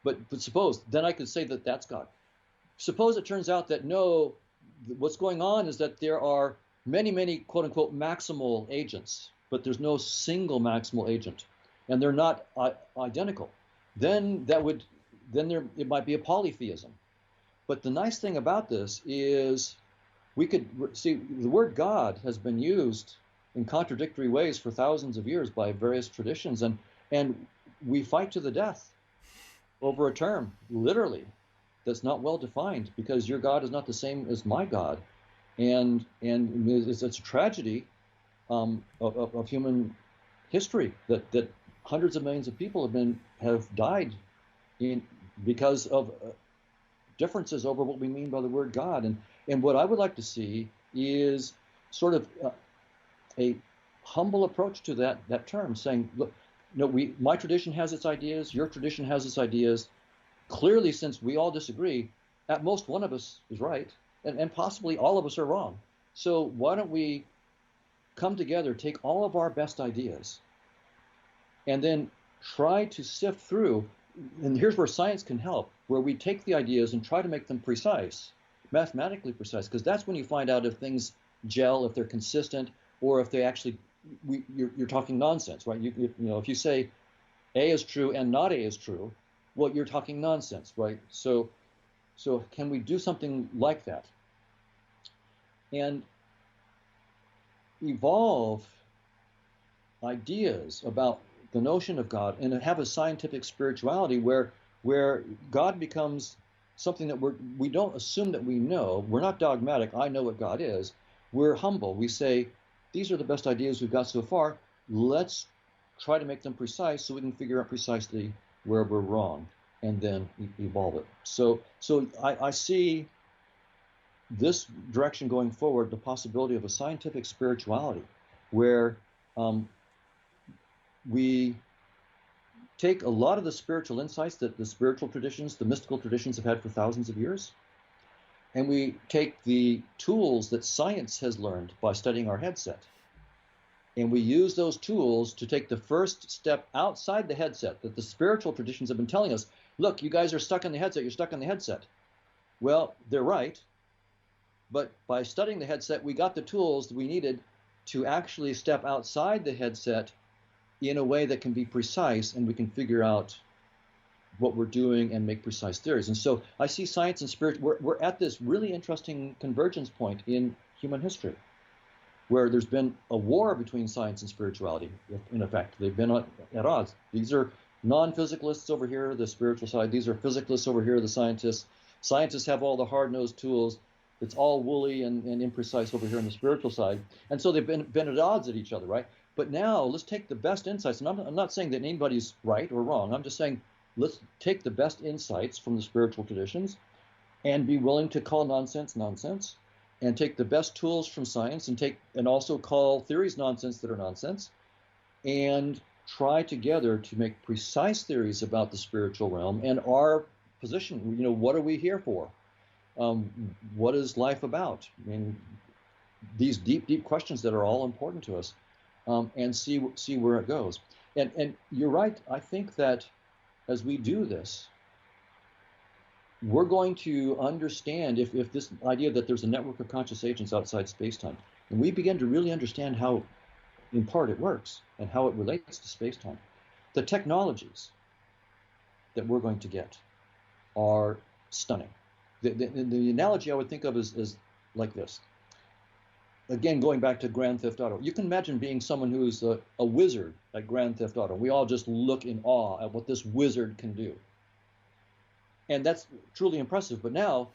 But suppose, then I could say that that's God. Suppose it turns out that no, what's going on is that there are many, many quote unquote maximal agents, but there's no single maximal agent, and they're not identical. Then it might be a polytheism. But the nice thing about this is we could see the word God has been used in contradictory ways for thousands of years by various traditions, and we fight to the death over a term, literally, that's not well defined because your God is not the same as my God, and it's a tragedy of human history that hundreds of millions of people have died in because of differences over what we mean by the word God, and what I would like to see is sort of a humble approach to that term, saying, look, no, my tradition has its ideas, your tradition has its ideas. Clearly, since we all disagree, at most one of us is right, and possibly all of us are wrong. So why don't we come together, take all of our best ideas, and then try to sift through, and here's where science can help, where we take the ideas and try to make them precise, mathematically precise, because that's when you find out if things gel, if they're consistent, or if they actually, you're talking nonsense, right? If you say A is true and not A is true, well, you're talking nonsense, right? So can we do something like that and evolve ideas about the notion of God and have a scientific spirituality where where God becomes something that we don't assume that we know. We're not dogmatic. I know what God is. We're humble. We say, these are the best ideas we've got so far. Let's try to make them precise so we can figure out precisely where we're wrong and then evolve it. So I see this direction going forward, the possibility of a scientific spirituality where we take a lot of the spiritual insights that the spiritual traditions, the mystical traditions have had for thousands of years, and we take the tools that science has learned by studying our headset, and we use those tools to take the first step outside the headset that the spiritual traditions have been telling us, look, you guys are stuck in the headset, you're stuck in the headset. Well, they're right, but by studying the headset, we got the tools that we needed to actually step outside the headset in a way that can be precise, and we can figure out what we're doing and make precise theories. And so I see science and spirit, we're at this really interesting convergence point in human history, where there's been a war between science and spirituality. In effect, they've been at odds. These are non-physicalists over here, the spiritual side. These are physicalists over here, the scientists. Scientists have all the hard-nosed tools. It's all woolly and imprecise over here on the spiritual side. And so they've been at odds at each other, right? But now let's take the best insights. And I'm not saying that anybody's right or wrong. I'm just saying let's take the best insights from the spiritual traditions and be willing to call nonsense nonsense, and take the best tools from science and also call theories nonsense that are nonsense, and try together to make precise theories about the spiritual realm and our position. You know, what are we here for? What is life about? I mean, these deep questions that are all important to us, and see where it goes. And you're right. I think that as we do this, we're going to understand if this idea that there's a network of conscious agents outside space-time, and we begin to really understand how, in part, it works and how it relates to space-time, the technologies that we're going to get are stunning. The analogy I would think of is like this. Again, going back to Grand Theft Auto, you can imagine being someone who's a wizard at Grand Theft Auto. We all just look in awe at what this wizard can do. And that's truly impressive. But now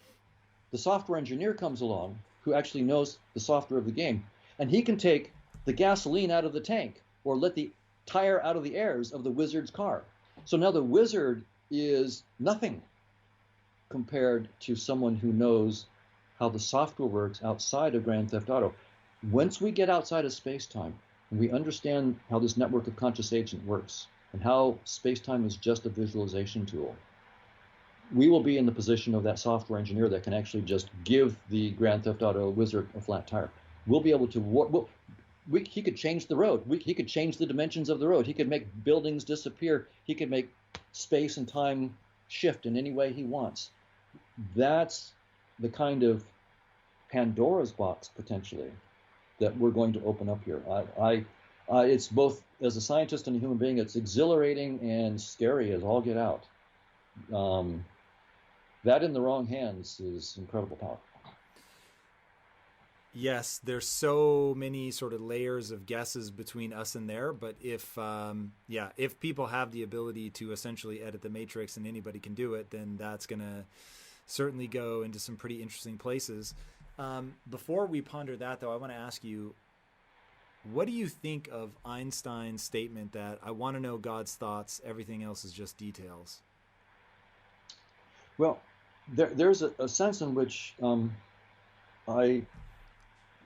the software engineer comes along who actually knows the software of the game, and he can take the gasoline out of the tank or let the tire out of the airs of the wizard's car. So now the wizard is nothing compared to someone who knows how the software works outside of Grand Theft Auto. Once we get outside of space-time and we understand how this network of conscious agent works and how space-time is just a visualization tool, we will be in the position of that software engineer that can actually just give the Grand Theft Auto wizard a flat tire. We'll be able to, he could change the road. He could change the dimensions of the road. He could make buildings disappear. He could make space and time shift in any way he wants. That's the kind of Pandora's box, potentially, that we're going to open up here. It's both, as a scientist and a human being, it's exhilarating and scary as all get out. That in the wrong hands is incredible power. Yes, there's so many sort of layers of guesses between us and there, but if people have the ability to essentially edit the matrix and anybody can do it, then that's going to certainly go into some pretty interesting places. Before we ponder that, though, I want to ask you, what do you think of Einstein's statement that I want to know God's thoughts, everything else is just details? Well, there's a sense in which I am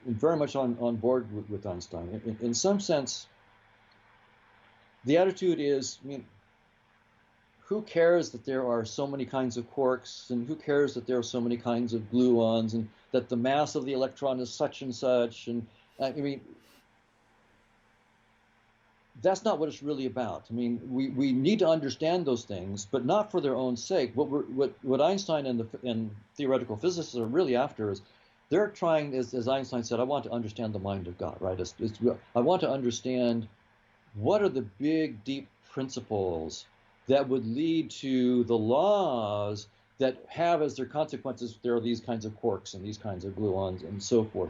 very much on board with Einstein. In some sense, the attitude is, I mean, who cares that there are so many kinds of quarks, and who cares that there are so many kinds of gluons, and that the mass of the electron is such and such, and I mean, that's not what it's really about. I mean, we need to understand those things, but not for their own sake. What Einstein and theoretical physicists are really after is they're trying, as Einstein said, I want to understand the mind of God, right? I want to understand what are the big, deep principles that would lead to the laws that have as their consequences there are these kinds of quarks and these kinds of gluons and so forth.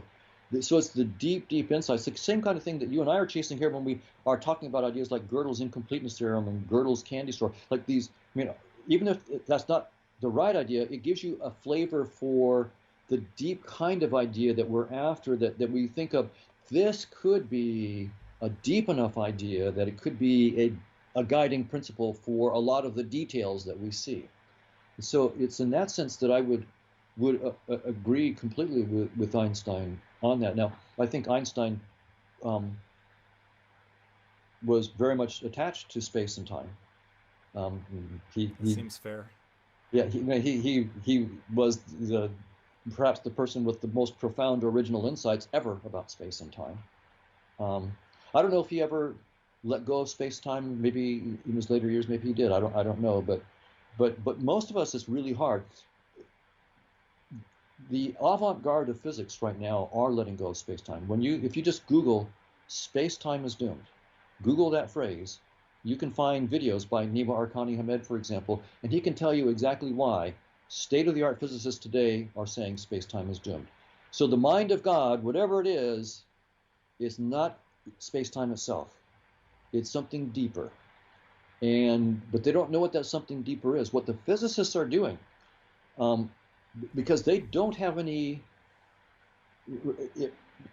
So it's the deep insights, the same kind of thing that you and I are chasing here when we are talking about ideas like Gödel's incompleteness theorem and Gödel's candy store. Like these, I mean, even if that's not the right idea, it gives you a flavor for the deep kind of idea that we're after, that we think of. This could be a deep enough idea that it could be a guiding principle for a lot of the details that we see. So it's in that sense that I would agree completely with Einstein on that. Now, I think Einstein was very much attached to space and time. Um, That seems fair. yeah, he was perhaps the person with the most profound original insights ever about space and time. Um, I don't know if he ever let go of space time. Maybe in his later years, maybe he did. I don't know. But most of us, it's really hard. The avant-garde of physics right now are letting go of space-time. If you just Google "space-time is doomed," Google that phrase, you can find videos by Nima Arkani Hamed, for example, and he can tell you exactly why state-of-the-art physicists today are saying space-time is doomed. So the mind of God, whatever it is not space-time itself. It's something deeper. But they don't know what that something deeper is. What the physicists are doing, because they don't have any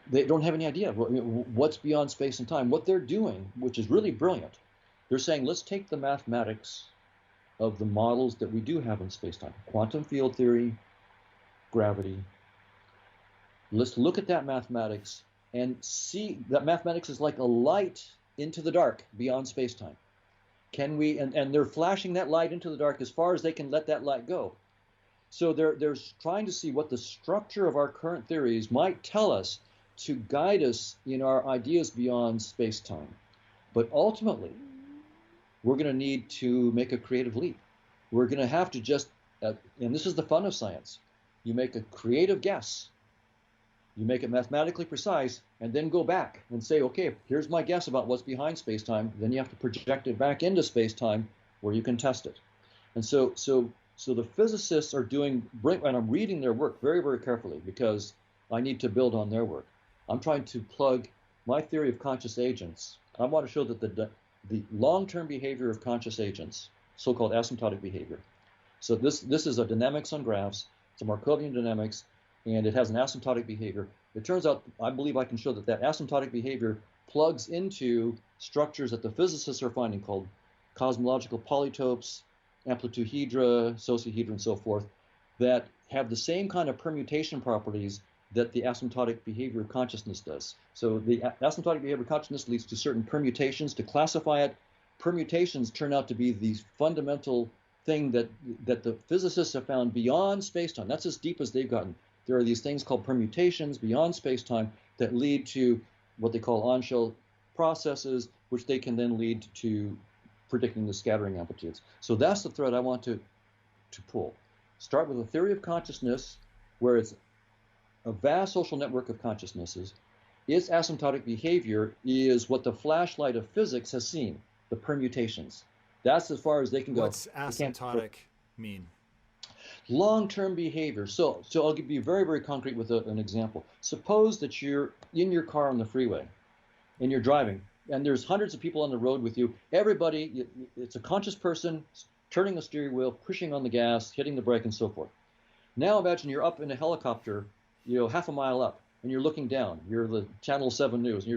idea of what's beyond space and time. What they're doing, which is really brilliant, they're saying, let's take the mathematics of the models that we do have in space-time, quantum field theory, gravity. Let's look at that mathematics and see that mathematics is like a light into the dark beyond space-time. Can we, and they're flashing that light into the dark as far as they can let that light go. So they're trying to see what the structure of our current theories might tell us to guide us in our ideas beyond space-time. But ultimately, we're going to need to make a creative leap. We're going to have to just, and this is the fun of science, you make a creative guess, you make it mathematically precise, and then go back and say, okay, here's my guess about what's behind space-time. Then you have to project it back into space-time where you can test it. And so the physicists are doing, and I'm reading their work very, very carefully because I need to build on their work. I'm trying to plug my theory of conscious agents. I want to show that the long-term behavior of conscious agents, so-called asymptotic behavior. So this is a dynamics on graphs. It's a Markovian dynamics, and it has an asymptotic behavior. It turns out, I believe I can show that asymptotic behavior plugs into structures that the physicists are finding called cosmological polytopes, amplituhedra, sociohedra, and so forth, that have the same kind of permutation properties that the asymptotic behavior of consciousness does. So the asymptotic behavior of consciousness leads to certain permutations. To classify it, permutations turn out to be the fundamental thing that the physicists have found beyond spacetime. That's as deep as they've gotten. There are these things called permutations beyond spacetime that lead to what they call on-shell processes, which they can then lead to predicting the scattering amplitudes. So that's the thread I want to pull. Start with a theory of consciousness where it's a vast social network of consciousnesses. Its asymptotic behavior is what the flashlight of physics has seen, the permutations. That's as far as they can go. What's asymptotic mean? Long-term behavior. So I'll be very, very concrete with an example. Suppose that you're in your car on the freeway and you're driving, and there's hundreds of people on the road with you. Everybody, it's a conscious person turning the steering wheel, pushing on the gas, hitting the brake, and so forth. Now imagine you're up in a helicopter, half a mile up, and you're looking down. You're the Channel 7 News,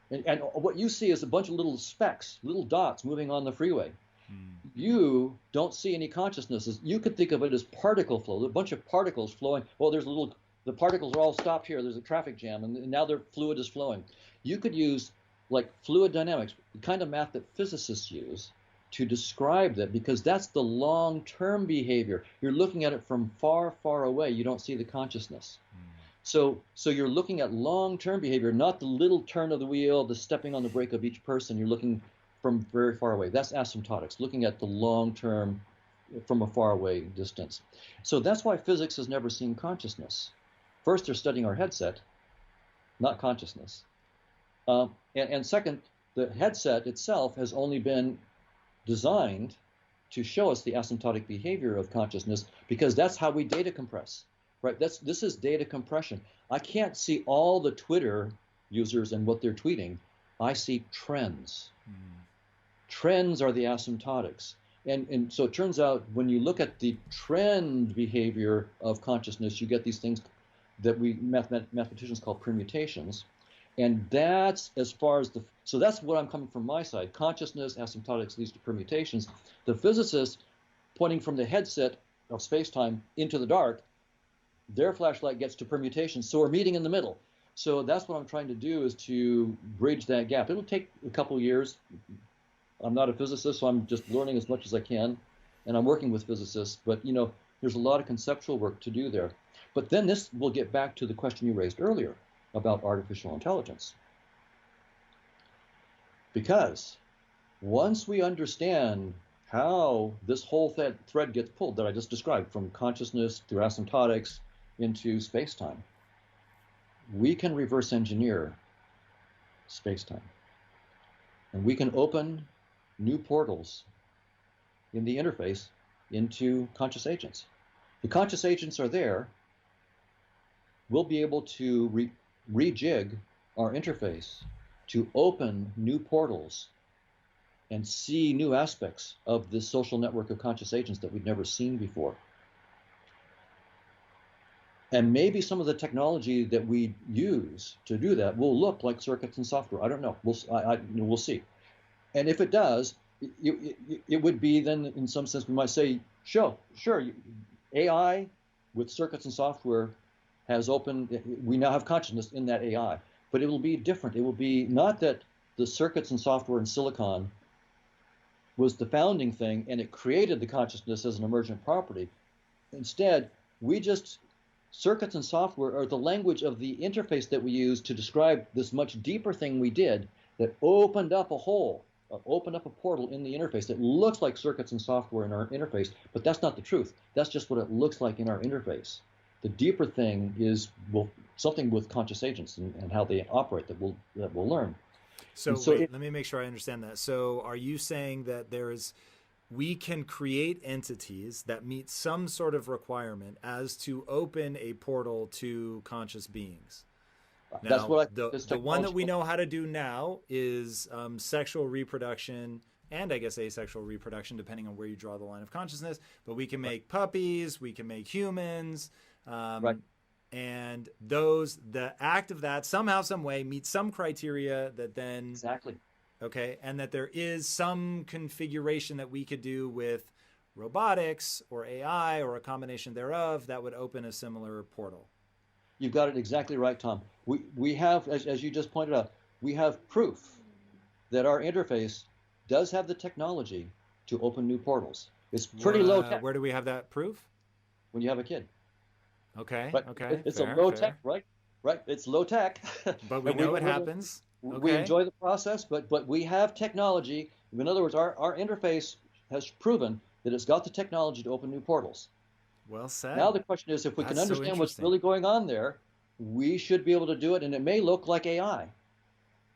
and what you see is a bunch of little specks, little dots moving on the freeway. You don't see any consciousnesses. You could think of it as particle flow, a bunch of particles flowing. Well, the particles are all stopped here. There's a traffic jam, and now their fluid is flowing. You could use like fluid dynamics, the kind of math that physicists use to describe that, because that's the long-term behavior. You're looking at it from far, far away. You don't see the consciousness. So you're looking at long-term behavior, not the little turn of the wheel, the stepping on the brake of each person. You're looking from very far away. That's asymptotics, looking at the long-term from a far away distance. So that's why physics has never seen consciousness. First, they're studying our headset, not consciousness. And second, the headset itself has only been designed to show us the asymptotic behavior of consciousness, because that's how we data compress, right? This is data compression. I can't see all the Twitter users and what they're tweeting. I see trends. Trends are the asymptotics. And so it turns out when you look at the trend behavior of consciousness, you get these things that we mathematicians call permutations. And that's as far as so that's what I'm coming from my side. Consciousness, asymptotics leads to permutations. The physicists pointing from the headset of space-time into the dark, their flashlight gets to permutations. So we're meeting in the middle. So that's what I'm trying to do, is to bridge that gap. It'll take a couple years. I'm not a physicist, so I'm just learning as much as I can, and I'm working with physicists, but there's a lot of conceptual work to do there. But then this will get back to the question you raised earlier about artificial intelligence. Because once we understand how this whole thread gets pulled that I just described, from consciousness through asymptotics into space-time, we can reverse engineer space-time. And we can open new portals in the interface into conscious agents. The conscious agents are there. We'll be able to rejig our interface to open new portals and see new aspects of this social network of conscious agents that we've never seen before. And maybe some of the technology that we use to do that will look like circuits and software. I don't know. We'll see. And if it does, it would be then, in some sense, we might say, sure, AI with circuits and software has opened, we now have consciousness in that AI, but it will be different. It will be not that the circuits and software in silicon was the founding thing and it created the consciousness as an emergent property. Instead, circuits and software are the language of the interface that we use to describe this much deeper thing we did that opened up a hole, opened up a portal in the interface that looks like circuits and software in our interface, but that's not the truth. That's just what it looks like in our interface. The deeper thing is something with conscious agents and how they operate that we'll learn. So let me make sure I understand that. So are you saying that we can create entities that meet some sort of requirement as to open a portal to conscious beings? Now, that's what the one that we know how to do now is sexual reproduction, and I guess asexual reproduction, depending on where you draw the line of consciousness. But we can make puppies, we can make humans, right. And the act of that somehow, some way meets some criteria that then exactly. Okay, and that there is some configuration that we could do with robotics or AI or a combination thereof that would open a similar portal. You've got it exactly right, Tom. We have, as you just pointed out, we have proof that our interface does have the technology to open new portals. It's pretty low tech. Where do we have that proof? When you have a kid. Okay. But okay. It's fair, a low fair. tech, right? Right. It's low tech. But we know it happens. Okay. We enjoy the process, but we have technology. In other words, our interface has proven that it's got the technology to open new portals. Well said. Now the question is, if we can understand what's really going on there, we should be able to do it, and it may look like AI.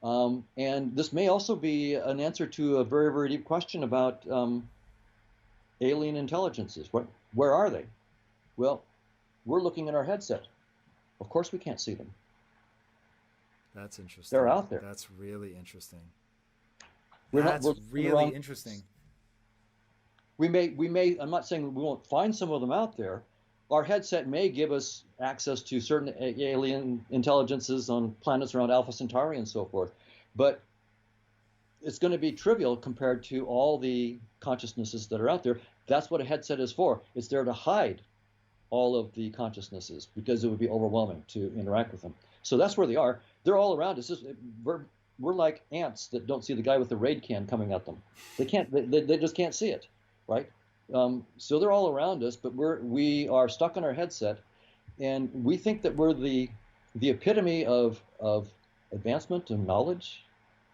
And this may also be an answer to a very, very deep question about alien intelligences. Where are they? Well, we're looking at our headset. Of course we can't see them. That's interesting. They're out there. That's really interesting. That's really interesting. We may, I'm not saying we won't find some of them out there. Our headset may give us access to certain alien intelligences on planets around Alpha Centauri and so forth. But it's going to be trivial compared to all the consciousnesses that are out there. That's what a headset is for. It's there to hide all of the consciousnesses because it would be overwhelming to interact with them. So that's where they are. They're all around us. We're like ants that don't see the guy with the raid can coming at them. They just can't see it, right? So they're all around us, but we are stuck in our headset, and we think that we're the epitome of advancement and knowledge,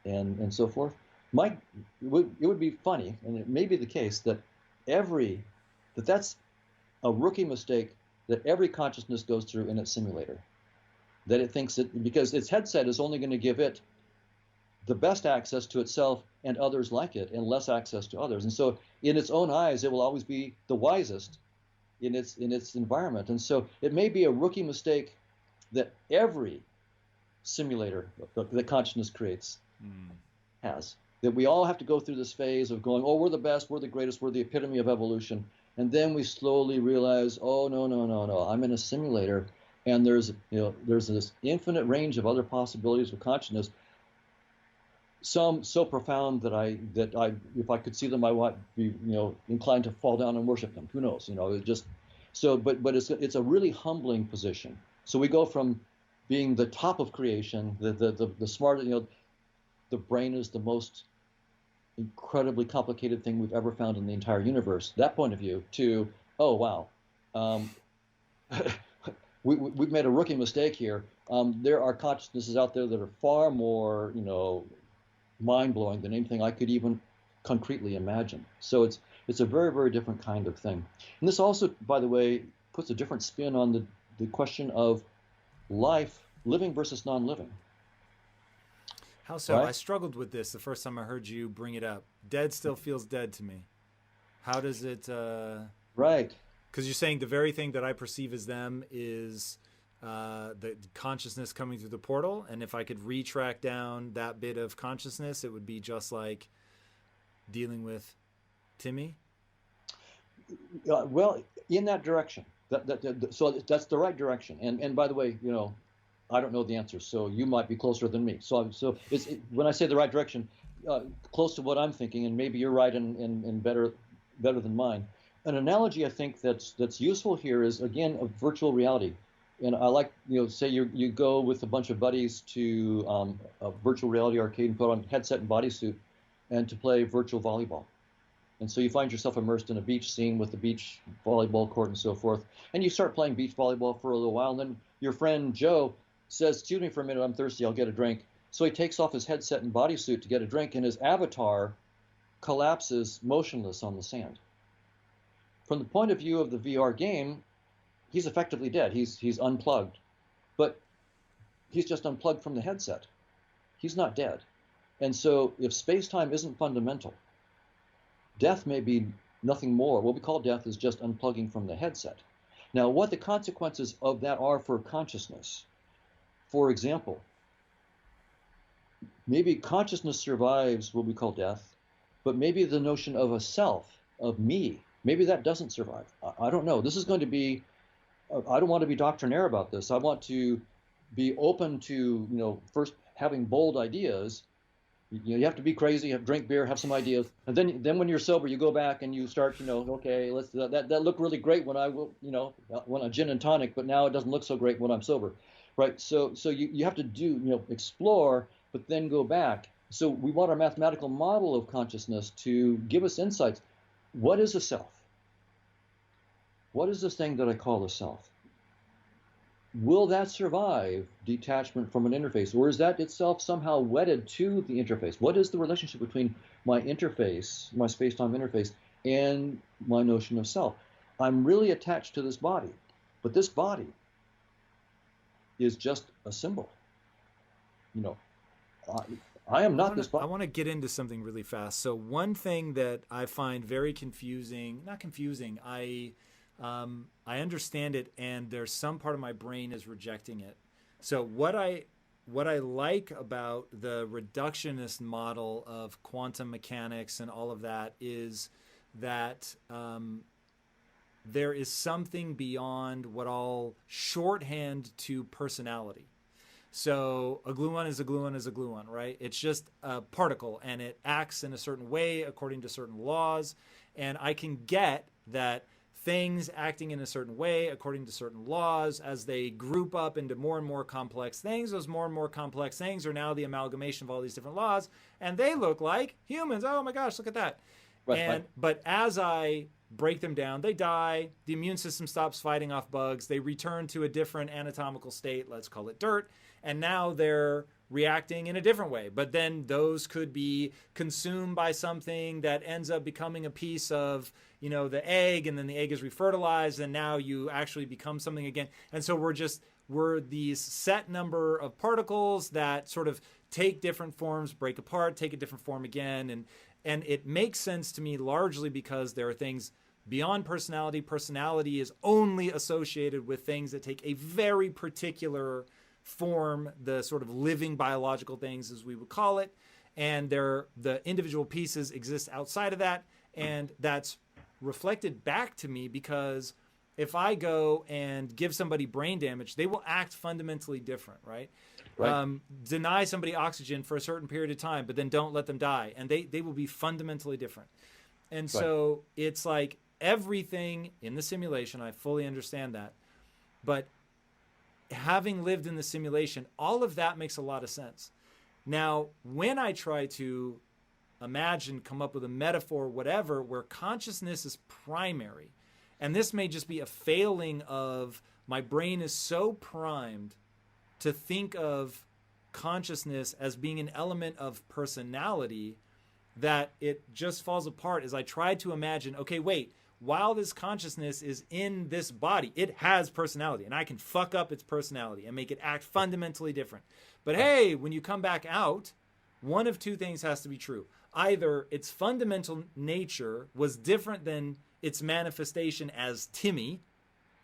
and so forth. It would be funny, and it may be the case that that's a rookie mistake that every consciousness goes through in its simulator. That it thinks because its headset is only going to give it the best access to itself and others like it, and less access to others. And so in its own eyes, it will always be the wisest in its environment. And so it may be a rookie mistake that every simulator that consciousness creates has. that we all have to go through this phase of going, oh, we're the best, we're the greatest, we're the epitome of evolution. And then we slowly realize, oh, no, no, no, no, I'm in a simulator, and there's this infinite range of other possibilities of consciousness. Some so profound that if I could see them, I might be, inclined to fall down and worship them. Who knows? It just so, but it's a really humbling position. So we go from being the top of creation, the smart, the brain is the most incredibly complicated thing we've ever found in the entire universe. That point of view to, oh wow, we've made a rookie mistake here. There are consciousnesses out there that are far more, mind-blowing than anything I could even concretely imagine. So it's a very, very different kind of thing. And this also, by the way, puts a different spin on the question of life, living versus non-living. How so? Right? I struggled with this the first time I heard you bring it up. Dead still feels dead to me. How does it... Right. Because you're saying the very thing that I perceive as them is the consciousness coming through the portal, and if I could retrack down that bit of consciousness, it would be just like dealing with Timmy? Well, in that direction. So that's the right direction. And by the way, I don't know the answer, so you might be closer than me. So when I say the right direction, close to what I'm thinking, and maybe you're right and better than mine. An analogy I think that's useful here is, again, a virtual reality. And I like, say you go with a bunch of buddies to a virtual reality arcade and put on headset and bodysuit and to play virtual volleyball. And so you find yourself immersed in a beach scene with the beach volleyball court and so forth. And you start playing beach volleyball for a little while, and then your friend Joe says, excuse me for a minute, I'm thirsty, I'll get a drink. So he takes off his headset and bodysuit to get a drink, and his avatar collapses motionless on the sand. From the point of view of the VR game, he's effectively dead. He's unplugged. But he's just unplugged from the headset. He's not dead. And so if space-time isn't fundamental, death may be nothing more. What we call death is just unplugging from the headset. Now, what the consequences of that are for consciousness, for example, maybe consciousness survives what we call death, but maybe the notion of a self, of me, maybe that doesn't survive. I don't know. This is going to be, I don't want to be doctrinaire about this. I want to be open to, first having bold ideas. You have to be crazy, have drink beer, have some ideas, and then when you're sober, you go back and you start, okay, that looked really great when when a gin and tonic, but now it doesn't look so great when I'm sober, right? So you have to explore, but then go back. So we want our mathematical model of consciousness to give us insights. What is a self? What is this thing that I call a self? Will that survive detachment from an interface, or is that itself somehow wedded to the interface? What is the relationship between my interface, my space-time interface, and my notion of self? I'm really attached to this body, but this body is just a symbol. I am not this body. I want to get into something really fast. So one thing that I find very confusing, not confusing, I understand it, and there's some part of my brain is rejecting it. So what I like about the reductionist model of quantum mechanics and all of that is that there is something beyond what I'll shorthand to personality. So a gluon is a gluon is a gluon, right? It's just a particle, and it acts in a certain way according to certain laws, and I can get that things acting in a certain way according to certain laws, as they group up into more and more complex things, those more and more complex things are now the amalgamation of all these different laws, and they look like humans. Oh my gosh, look at that. Right. But as I break them down, they die, the immune system stops fighting off bugs, they return to a different anatomical state, let's call it dirt, and now they're reacting in a different way. But then those could be consumed by something that ends up becoming a piece of, the egg, and then the egg is refertilized, and now you actually become something again. And so we're these set number of particles that sort of take different forms, break apart, take a different form again. And it makes sense to me largely because there are things beyond personality. Personality is only associated with things that take a very particular form, the sort of living biological things, as we would call it. and the individual pieces exist outside of that, and that's reflected back to me because if I go and give somebody brain damage, they will act fundamentally different, right? Right. Deny somebody oxygen for a certain period of time, but then don't let them die, and they will be fundamentally different. And Right. so it's like everything in the simulation, I fully understand that, but having lived in the simulation, all of that makes a lot of sense. Now, when I try to imagine, come up with a metaphor, whatever, where consciousness is primary, and this may just be a failing of my brain is so primed to think of consciousness as being an element of personality that it just falls apart as I try to imagine, okay, wait, while this consciousness is in this body, it has personality, and I can fuck up its personality and make it act fundamentally different. But hey, when you come back out, one of two things has to be true. Either its fundamental nature was different than its manifestation as Timmy,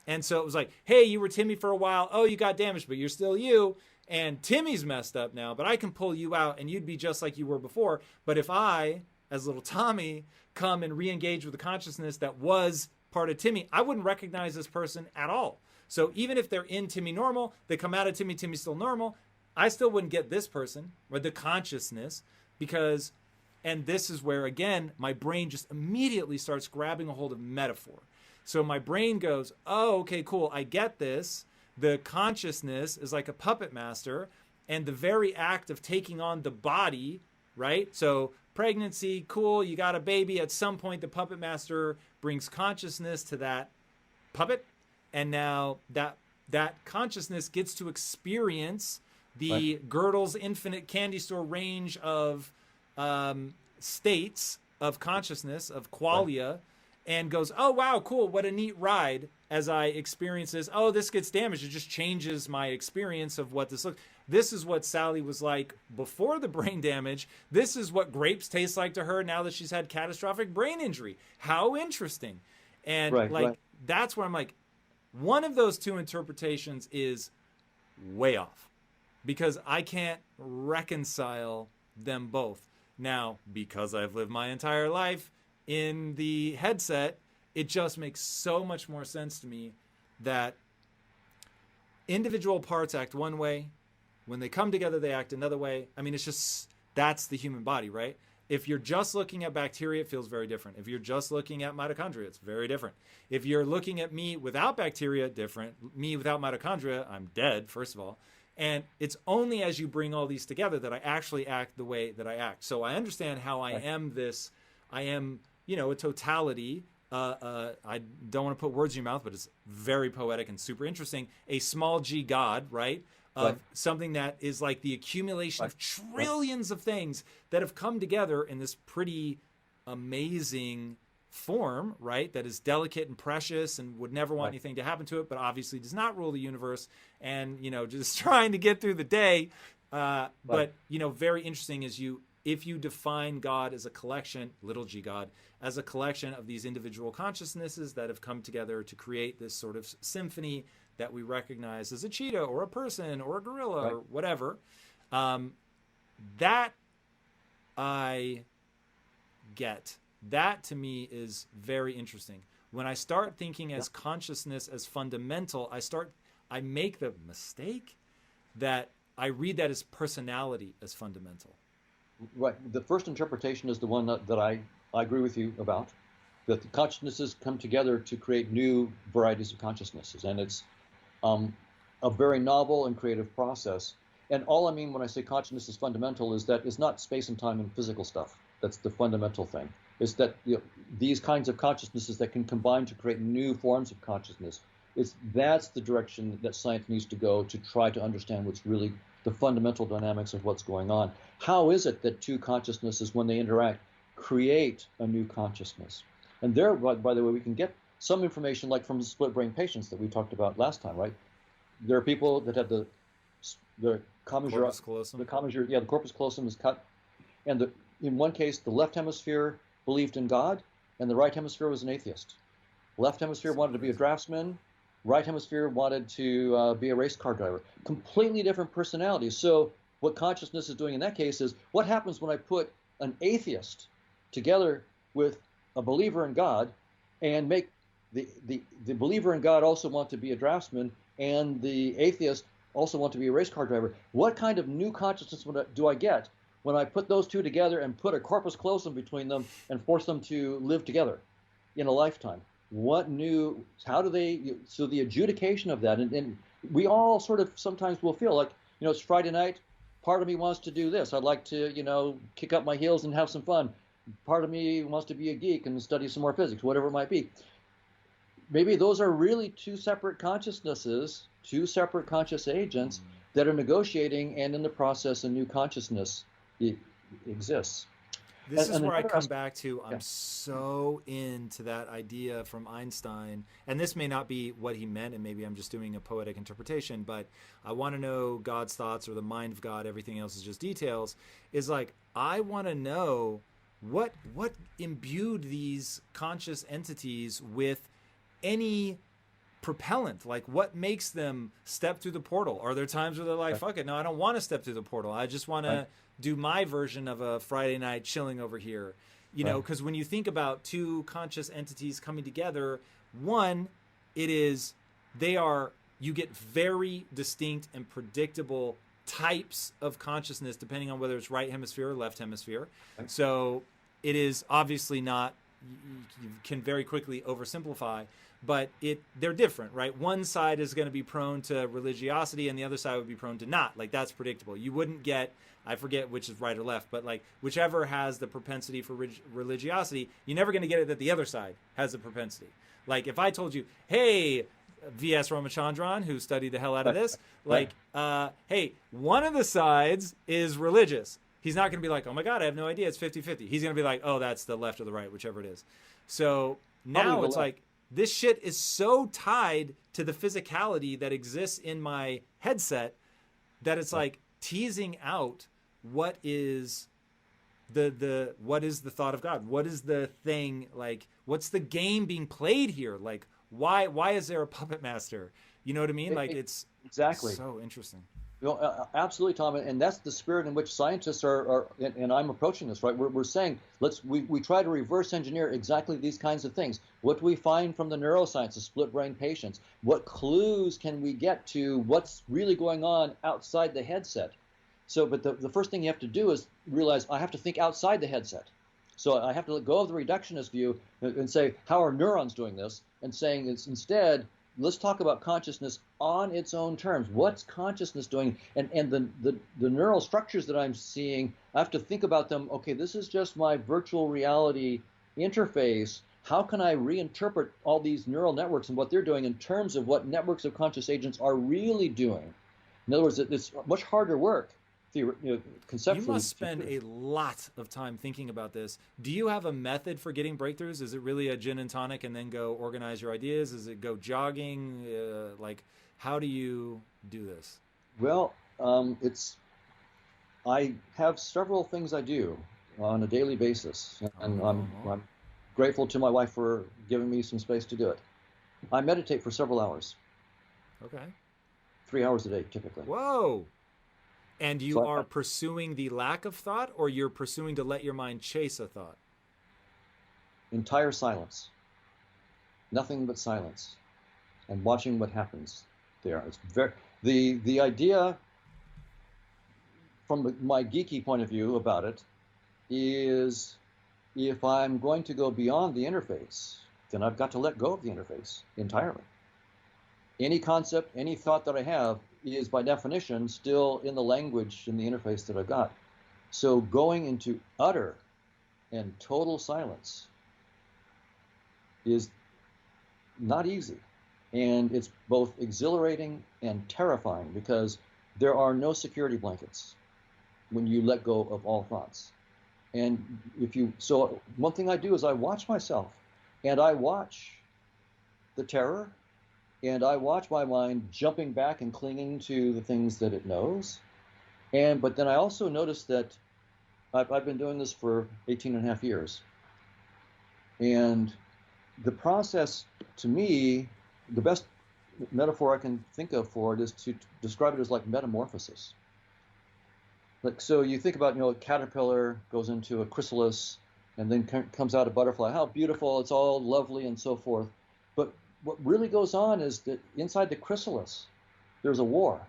and so it was like, hey, you were Timmy for a while. Oh, you got damaged, but you're still you. And Timmy's messed up now, but I can pull you out and you'd be just like you were before. But if I, as little Tommy, come and re-engage with the consciousness that was part of Timmy, I wouldn't recognize this person at all. So even if they're in Timmy normal, they come out of Timmy, Timmy's still normal, I still wouldn't get this person or the consciousness because, and this is where, again, my brain just immediately starts grabbing a hold of metaphor. So my brain goes, oh, okay, cool, I get this. The consciousness is like a puppet master, and the very act of taking on the body, right? So pregnancy, cool, you got a baby. At some point, the puppet master brings consciousness to that puppet, and now that consciousness gets to experience the Right. Gödel's infinite candy store range of states of consciousness, of qualia, right, and goes, oh, wow, cool, what a neat ride, as I experience this. Oh, this gets damaged. It just changes my experience of what this looks. This is what Sally was like before the brain damage. This is what grapes taste like to her now that she's had catastrophic brain injury. How interesting. And Right. like, Right. that's where I'm like, one of those two interpretations is way off because I can't reconcile them both. Now, because I've lived my entire life in the headset, it just makes so much more sense to me that individual parts act one way. When they come together, they act another way. I mean, it's just, that's the human body, right? If you're just looking at bacteria, it feels very different. If you're just looking at mitochondria, it's very different. If you're looking at me without bacteria, different. Me without mitochondria, I'm dead, first of all. And it's only as you bring all these together that I actually act the way that I act. So I understand how I am this, I am, a totality. I don't want to put words in your mouth, but it's very poetic and super interesting. A small g God, right? Of something that is like the accumulation of trillions of things that have come together in this pretty amazing form, right? That is delicate and precious and would never want anything to happen to it, but obviously does not rule the universe and, just trying to get through the day. But, very interesting is if you define God as a collection, little g God, as a collection of these individual consciousnesses that have come together to create this sort of symphony that we recognize as a cheetah or a person or a gorilla or whatever, that I get. That to me is very interesting. When I start thinking as consciousness as fundamental, I make the mistake that I read that as personality as fundamental. Right. The first interpretation is the one that I agree with you about, that the consciousnesses come together to create new varieties of consciousnesses. And it's a very novel and creative process. And all I mean when I say consciousness is fundamental is that it's not space and time and physical stuff. That's the fundamental thing. It's that these kinds of consciousnesses that can combine to create new forms of consciousness. That's the direction that science needs to go to try to understand what's really the fundamental dynamics of what's going on. How is it that two consciousnesses, when they interact, create a new consciousness? And there, by the way, we can get some information like from the split brain patients that we talked about last time, right? There are people that have the corpus callosum. The corpus callosum is cut, and in one case, the left hemisphere believed in God, and the right hemisphere was an atheist. Left hemisphere wanted to be a draftsman, right hemisphere wanted to be a race car driver. Completely different personalities. So what consciousness is doing in that case is what happens when I put an atheist together with a believer in God and make the believer in God also want to be a draftsman and the atheist also want to be a race car driver. What kind of new consciousness do I get when I put those two together and put a corpus callosum between them and force them to live together in a lifetime? What new, how do they, so the adjudication of that, and we all sort of sometimes will feel like, it's Friday night, part of me wants to do this. I'd like to, kick up my heels and have some fun. Part of me wants to be a geek and study some more physics, whatever it might be. Maybe those are really two separate consciousnesses, two separate conscious agents that are negotiating, and in the process, a new consciousness exists. This is where I come back to, I'm so into that idea from Einstein, and this may not be what he meant, and maybe I'm just doing a poetic interpretation, but I want to know God's thoughts or the mind of God, everything else is just details, is like, I want to know what imbued these conscious entities with any propellant, like what makes them step through the portal. Are there times where they're like, fuck it, no, I don't want to step through the portal, I just want to do my version of a Friday night chilling over here, because when you think about two conscious entities coming together, one, you get very distinct and predictable types of consciousness depending on whether it's right hemisphere or left hemisphere. So it is obviously not, you can very quickly oversimplify, but they're different, right? One side is going to be prone to religiosity and the other side would be prone to not. Like, that's predictable. You wouldn't get, I forget which is right or left, but like whichever has the propensity for religiosity, you're never going to get it that the other side has the propensity. Like if I told you, hey, V.S. Ramachandran, who studied the hell out of this, like, hey, one of the sides is religious. He's not going to be like, oh my God, I have no idea, it's 50-50. He's going to be like, oh, that's the left or the right, whichever it is. So now it's like, this shit is so tied to the physicality that exists in my headset that it's like teasing out what is the thought of God? What is the thing, like, what's the game being played here? Like, why is there a puppet master? You know what I mean? Like, it's exactly so interesting. Absolutely, Tom, and that's the spirit in which scientists are and I'm approaching this, right? We're saying we try to reverse engineer exactly these kinds of things. What do we find from the neuroscience of split brain patients? What clues can we get to what's really going on outside the headset? So, but the first thing you have to do is realize I have to think outside the headset. So I have to let go of the reductionist view and say, how are neurons doing this? And saying it's instead, let's talk about consciousness on its own terms. What's consciousness doing? And the neural structures that I'm seeing, I have to think about them. Okay, this is just my virtual reality interface. How can I reinterpret all these neural networks and what they're doing in terms of what networks of conscious agents are really doing? In other words, it's much harder work. Conceptually. You must spend a lot of time thinking about this. Do you have a method for getting breakthroughs? Is it really a gin and tonic and then go organize your ideas? Is it go jogging? Like, how do you do this? Well, I have several things I do on a daily basis, and I'm grateful to my wife for giving me some space to do it. I meditate for several hours. Okay. 3 hours a day, typically. Whoa. And you are pursuing the lack of thought, or you're pursuing to let your mind chase a thought? Entire silence. Nothing but silence. And watching what happens there. It's very, the idea from my geeky point of view about it is if I'm going to go beyond the interface, then I've got to let go of the interface entirely. Any concept, any thought that I have is by definition still in the language, in the interface that I've got. So going into utter and total silence is not easy. And it's both exhilarating and terrifying because there are no security blankets when you let go of all thoughts. And so one thing I do is I watch myself, and I watch the terror, and I watch my mind jumping back and clinging to the things that it knows. But then I also notice that I've been doing this for 18 and a half years. And the process, to me, the best metaphor I can think of for it is to describe it as like metamorphosis. Like, so you think about, a caterpillar goes into a chrysalis and then comes out a butterfly. How beautiful, it's all lovely and so forth. But what really goes on is that inside the chrysalis, there's a war.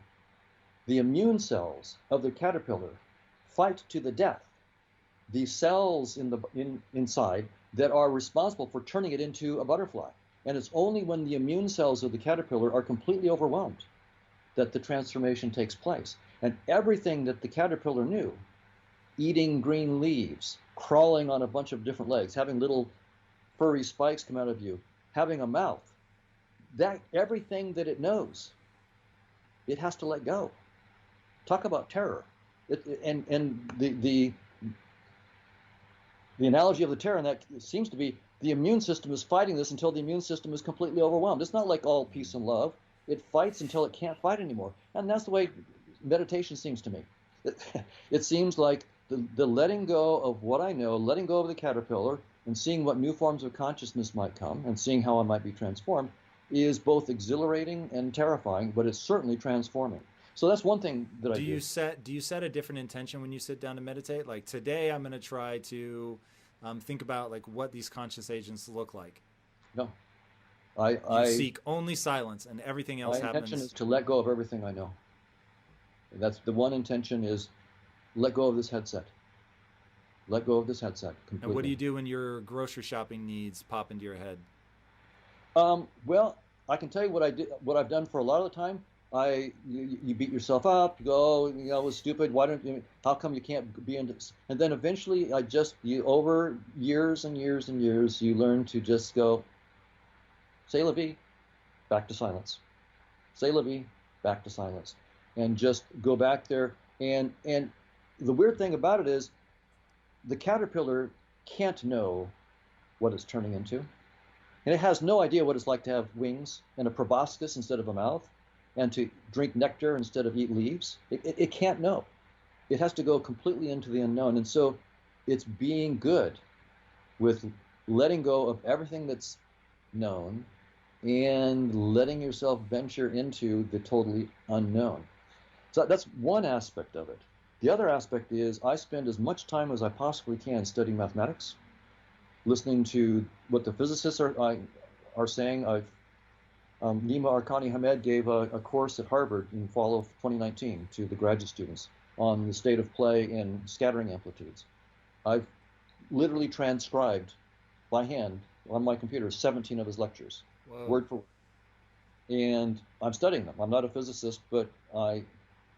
The immune cells of the caterpillar fight to the death the cells inside that are responsible for turning it into a butterfly. And it's only when the immune cells of the caterpillar are completely overwhelmed that the transformation takes place. And everything that the caterpillar knew, eating green leaves, crawling on a bunch of different legs, having little furry spikes come out of you, having a mouth, that everything that it knows, it has to let go. Talk about terror. And the analogy of the terror in that seems to be the immune system is fighting this until the immune system is completely overwhelmed. It's not like all peace and love. It fights until it can't fight anymore. And that's the way meditation seems to me. It seems like the letting go of what I know, letting go of the caterpillar, and seeing what new forms of consciousness might come, and seeing how I might be transformed, is both exhilarating and terrifying, but it's certainly transforming. So that's one thing that I do. Do you set a different intention when you sit down to meditate? Like, today I'm going to try to think about like what these conscious agents look like. No, you seek only silence, and everything else happens. My intention is to let go of everything I know. That's the one intention, is let go of this headset. Let go of this headset completely. And what do you do when your grocery shopping needs pop into your head? Well, I can tell you what I've done for a lot of the time. You beat yourself up. You go, it was stupid. How come you can't be into this? And then eventually, over years and years and years, you learn to just go, say la vie, back to silence. Say la vie, back to silence, and just go back there. And the weird thing about it is, the caterpillar can't know what it's turning into, and it has no idea what it's like to have wings and a proboscis instead of a mouth, and to drink nectar instead of eat leaves. It can't know. It has to go completely into the unknown. And so it's being good with letting go of everything that's known and letting yourself venture into the totally unknown. So that's one aspect of it. The other aspect is I spend as much time as I possibly can studying mathematics, listening to what the physicists are saying. Nima Arkani Hamed gave a course at Harvard in fall of 2019 to the graduate students on the state of play and scattering amplitudes. I've literally transcribed by hand on my computer 17 of his lectures, Whoa. Word for word. And I'm studying them. I'm not a physicist, but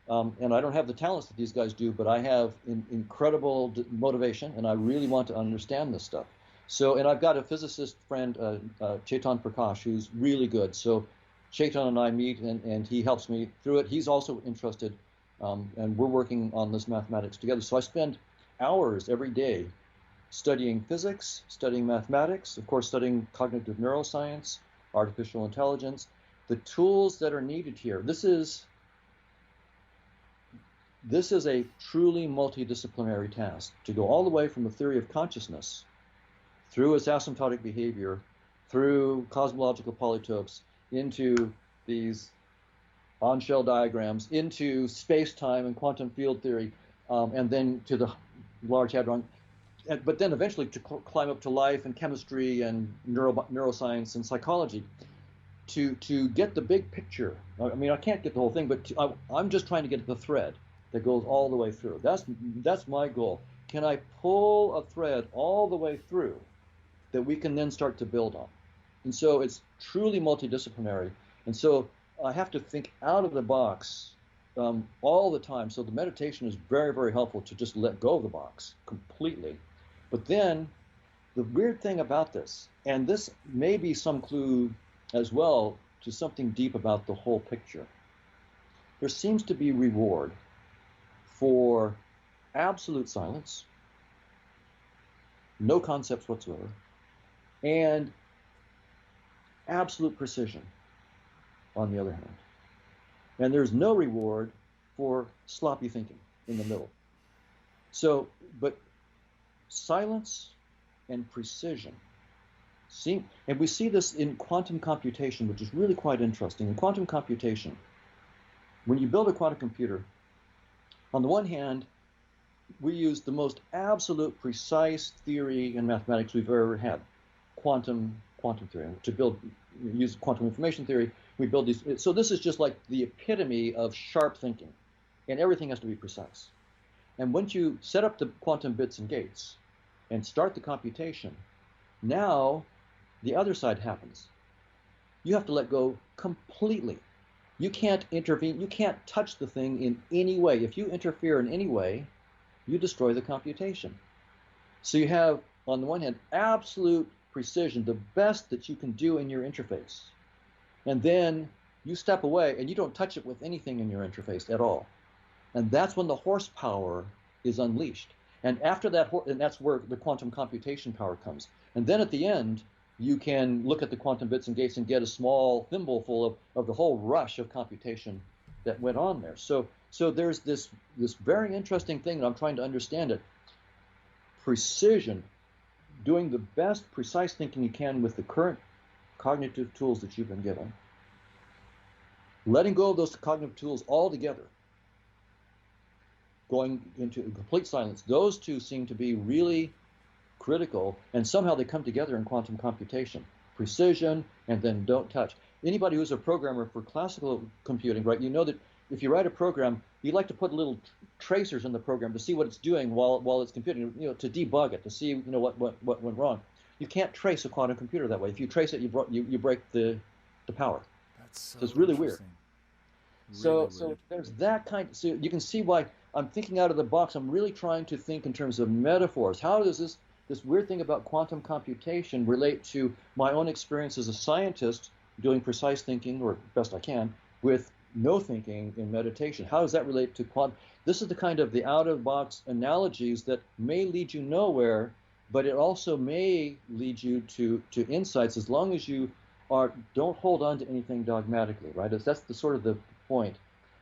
and I don't have the talents that these guys do, but I have incredible motivation, and I really want to understand this stuff. So, and I've got a physicist friend, Chetan Prakash, who's really good. So Chetan and I meet, and he helps me through it. He's also interested, and we're working on this mathematics together. So I spend hours every day studying physics, studying mathematics, of course, studying cognitive neuroscience, artificial intelligence, the tools that are needed here. This is a truly multidisciplinary task, to go all the way from the theory of consciousness through its asymptotic behavior, through cosmological polytopes, into these on-shell diagrams, into space-time and quantum field theory, and then to the Large Hadron, but then eventually to climb up to life and chemistry and neuroscience and psychology, to get the big picture. I mean, I can't get the whole thing, but I'm just trying to get the thread that goes all the way through. That's my goal. Can I pull a thread all the way through that we can then start to build on? And so it's truly multidisciplinary. And so I have to think out of the box all the time. So the meditation is very, very helpful to just let go of the box completely. But then the weird thing about this, and this may be some clue as well to something deep about the whole picture, there seems to be reward for absolute silence, no concepts whatsoever, and absolute precision on the other hand. And there's no reward for sloppy thinking in the middle. So, but silence and precision and we see this in quantum computation, which is really quite interesting. In quantum computation, when you build a quantum computer, on the one hand, we use the most absolute precise theory in mathematics we've ever had, quantum theory. To use quantum information theory, we build these. So this is just like the epitome of sharp thinking, and everything has to be precise. And once you set up the quantum bits and gates and start the computation, now the other side happens. You have to let go completely. You can't intervene. You can't touch the thing in any way. If you interfere in any way, you destroy the computation. So you have, on the one hand, absolute precision, the best that you can do in your interface. And then you step away and you don't touch it with anything in your interface at all. And that's when the horsepower is unleashed. And after that, and that's where the quantum computation power comes. And then at the end, you can look at the quantum bits and gates and get a small thimbleful of the whole rush of computation that went on there. So there's this very interesting thing that I'm trying to understand it. Precision, doing the best precise thinking you can with the current cognitive tools that you've been given, letting go of those cognitive tools altogether, going into complete silence. Those two seem to be really critical, and somehow they come together in quantum computation. Precision and then don't touch. Anybody who's a programmer for classical computing, right, you know that if you write a program, you like to put little tracers in the program to see what it's doing while it's computing, to debug it, to see what went wrong. You can't trace a quantum computer that way. If you trace it, you break the power. That's so it's really weird. Really so weird. there's that kind. So you can see why I'm thinking out of the box. I'm really trying to think in terms of metaphors. How does this weird thing about quantum computation relate to my own experience as a scientist doing precise thinking, or best I can, with no thinking in meditation? How does that relate to quantum? This is the kind of the out-of-box analogies that may lead you nowhere, but it also may lead you to insights, as long as you don't hold on to anything dogmatically, right? That's the sort of the point.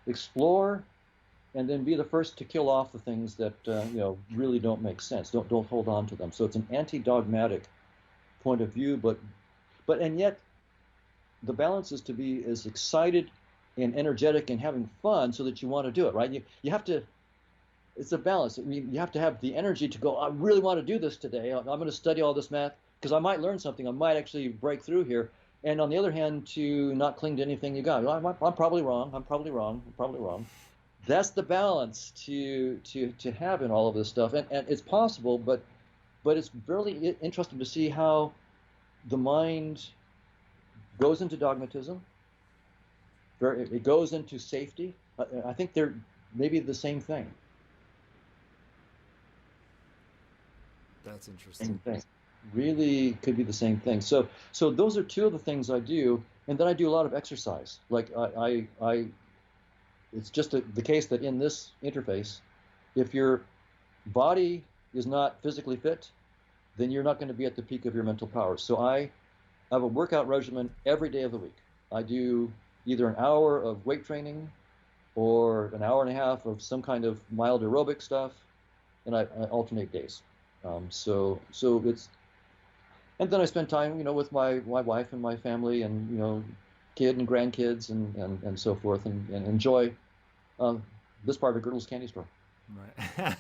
Explore, and then be the first to kill off the things that really don't make sense. Don't hold on to them. So it's an anti-dogmatic point of view, but and yet the balance is to be as excited and energetic and having fun, so that you want to do it, right? You have to. It's a balance. I mean, you have to have the energy to go, I really want to do this today. I'm going to study all this math because I might learn something. I might actually break through here. And on the other hand, to not cling to anything you got. I'm probably wrong. I'm probably wrong. I'm probably wrong. That's the balance to have in all of this stuff. And it's possible, but it's really interesting to see how the mind goes into dogmatism. It goes into safety. I think they're maybe the same thing. That's interesting. Same thing. Really could be the same thing. So those are two of the things I do, and then I do a lot of exercise. Like I it's just the case that in this interface, if your body is not physically fit, then you're not going to be at the peak of your mental power. So I have a workout regimen every day of the week. I do either an hour of weight training or an hour and a half of some kind of mild aerobic stuff, and I alternate days. So it's. And then I spend time, with my wife and my family, and kid and grandkids and so forth, and enjoy this part of Girdle's Candy Store. Right.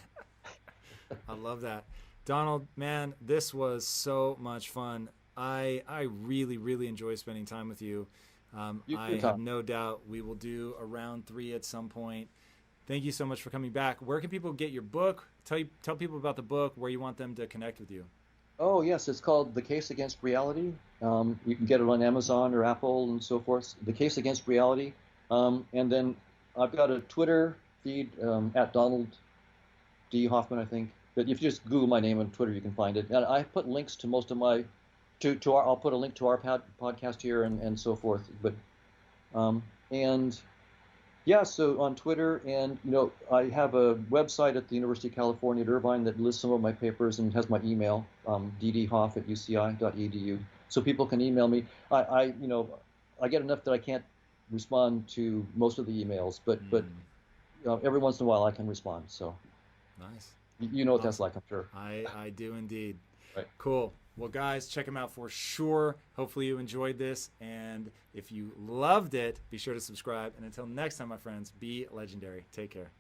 I love that, Donald. Man, this was so much fun. I really, really enjoy spending time with you. I have no doubt we will do a round 3 at some point. Thank you so much for coming back. Where can people get your book? Tell people about the book, where you want them to connect with you. Oh, yes. It's called The Case Against Reality. You can get it on Amazon or Apple and so forth. The Case Against Reality. And then I've got a Twitter feed at Donald D. Hoffman, I think. But if you just Google my name on Twitter, you can find it. And I put links to most of my, I'll put a link to our podcast here and so forth. But, and yeah, so on Twitter, and I have a website at the University of California at Irvine that lists some of my papers and has my email, ddhoff@uci.edu, so people can email me. I get enough that I can't respond to most of the emails, but every once in a while I can respond. So nice. You know what that's like, I'm sure. I do indeed. Right. Cool. Well, guys, check them out for sure. Hopefully you enjoyed this. And if you loved it, be sure to subscribe. And until next time, my friends, be legendary. Take care.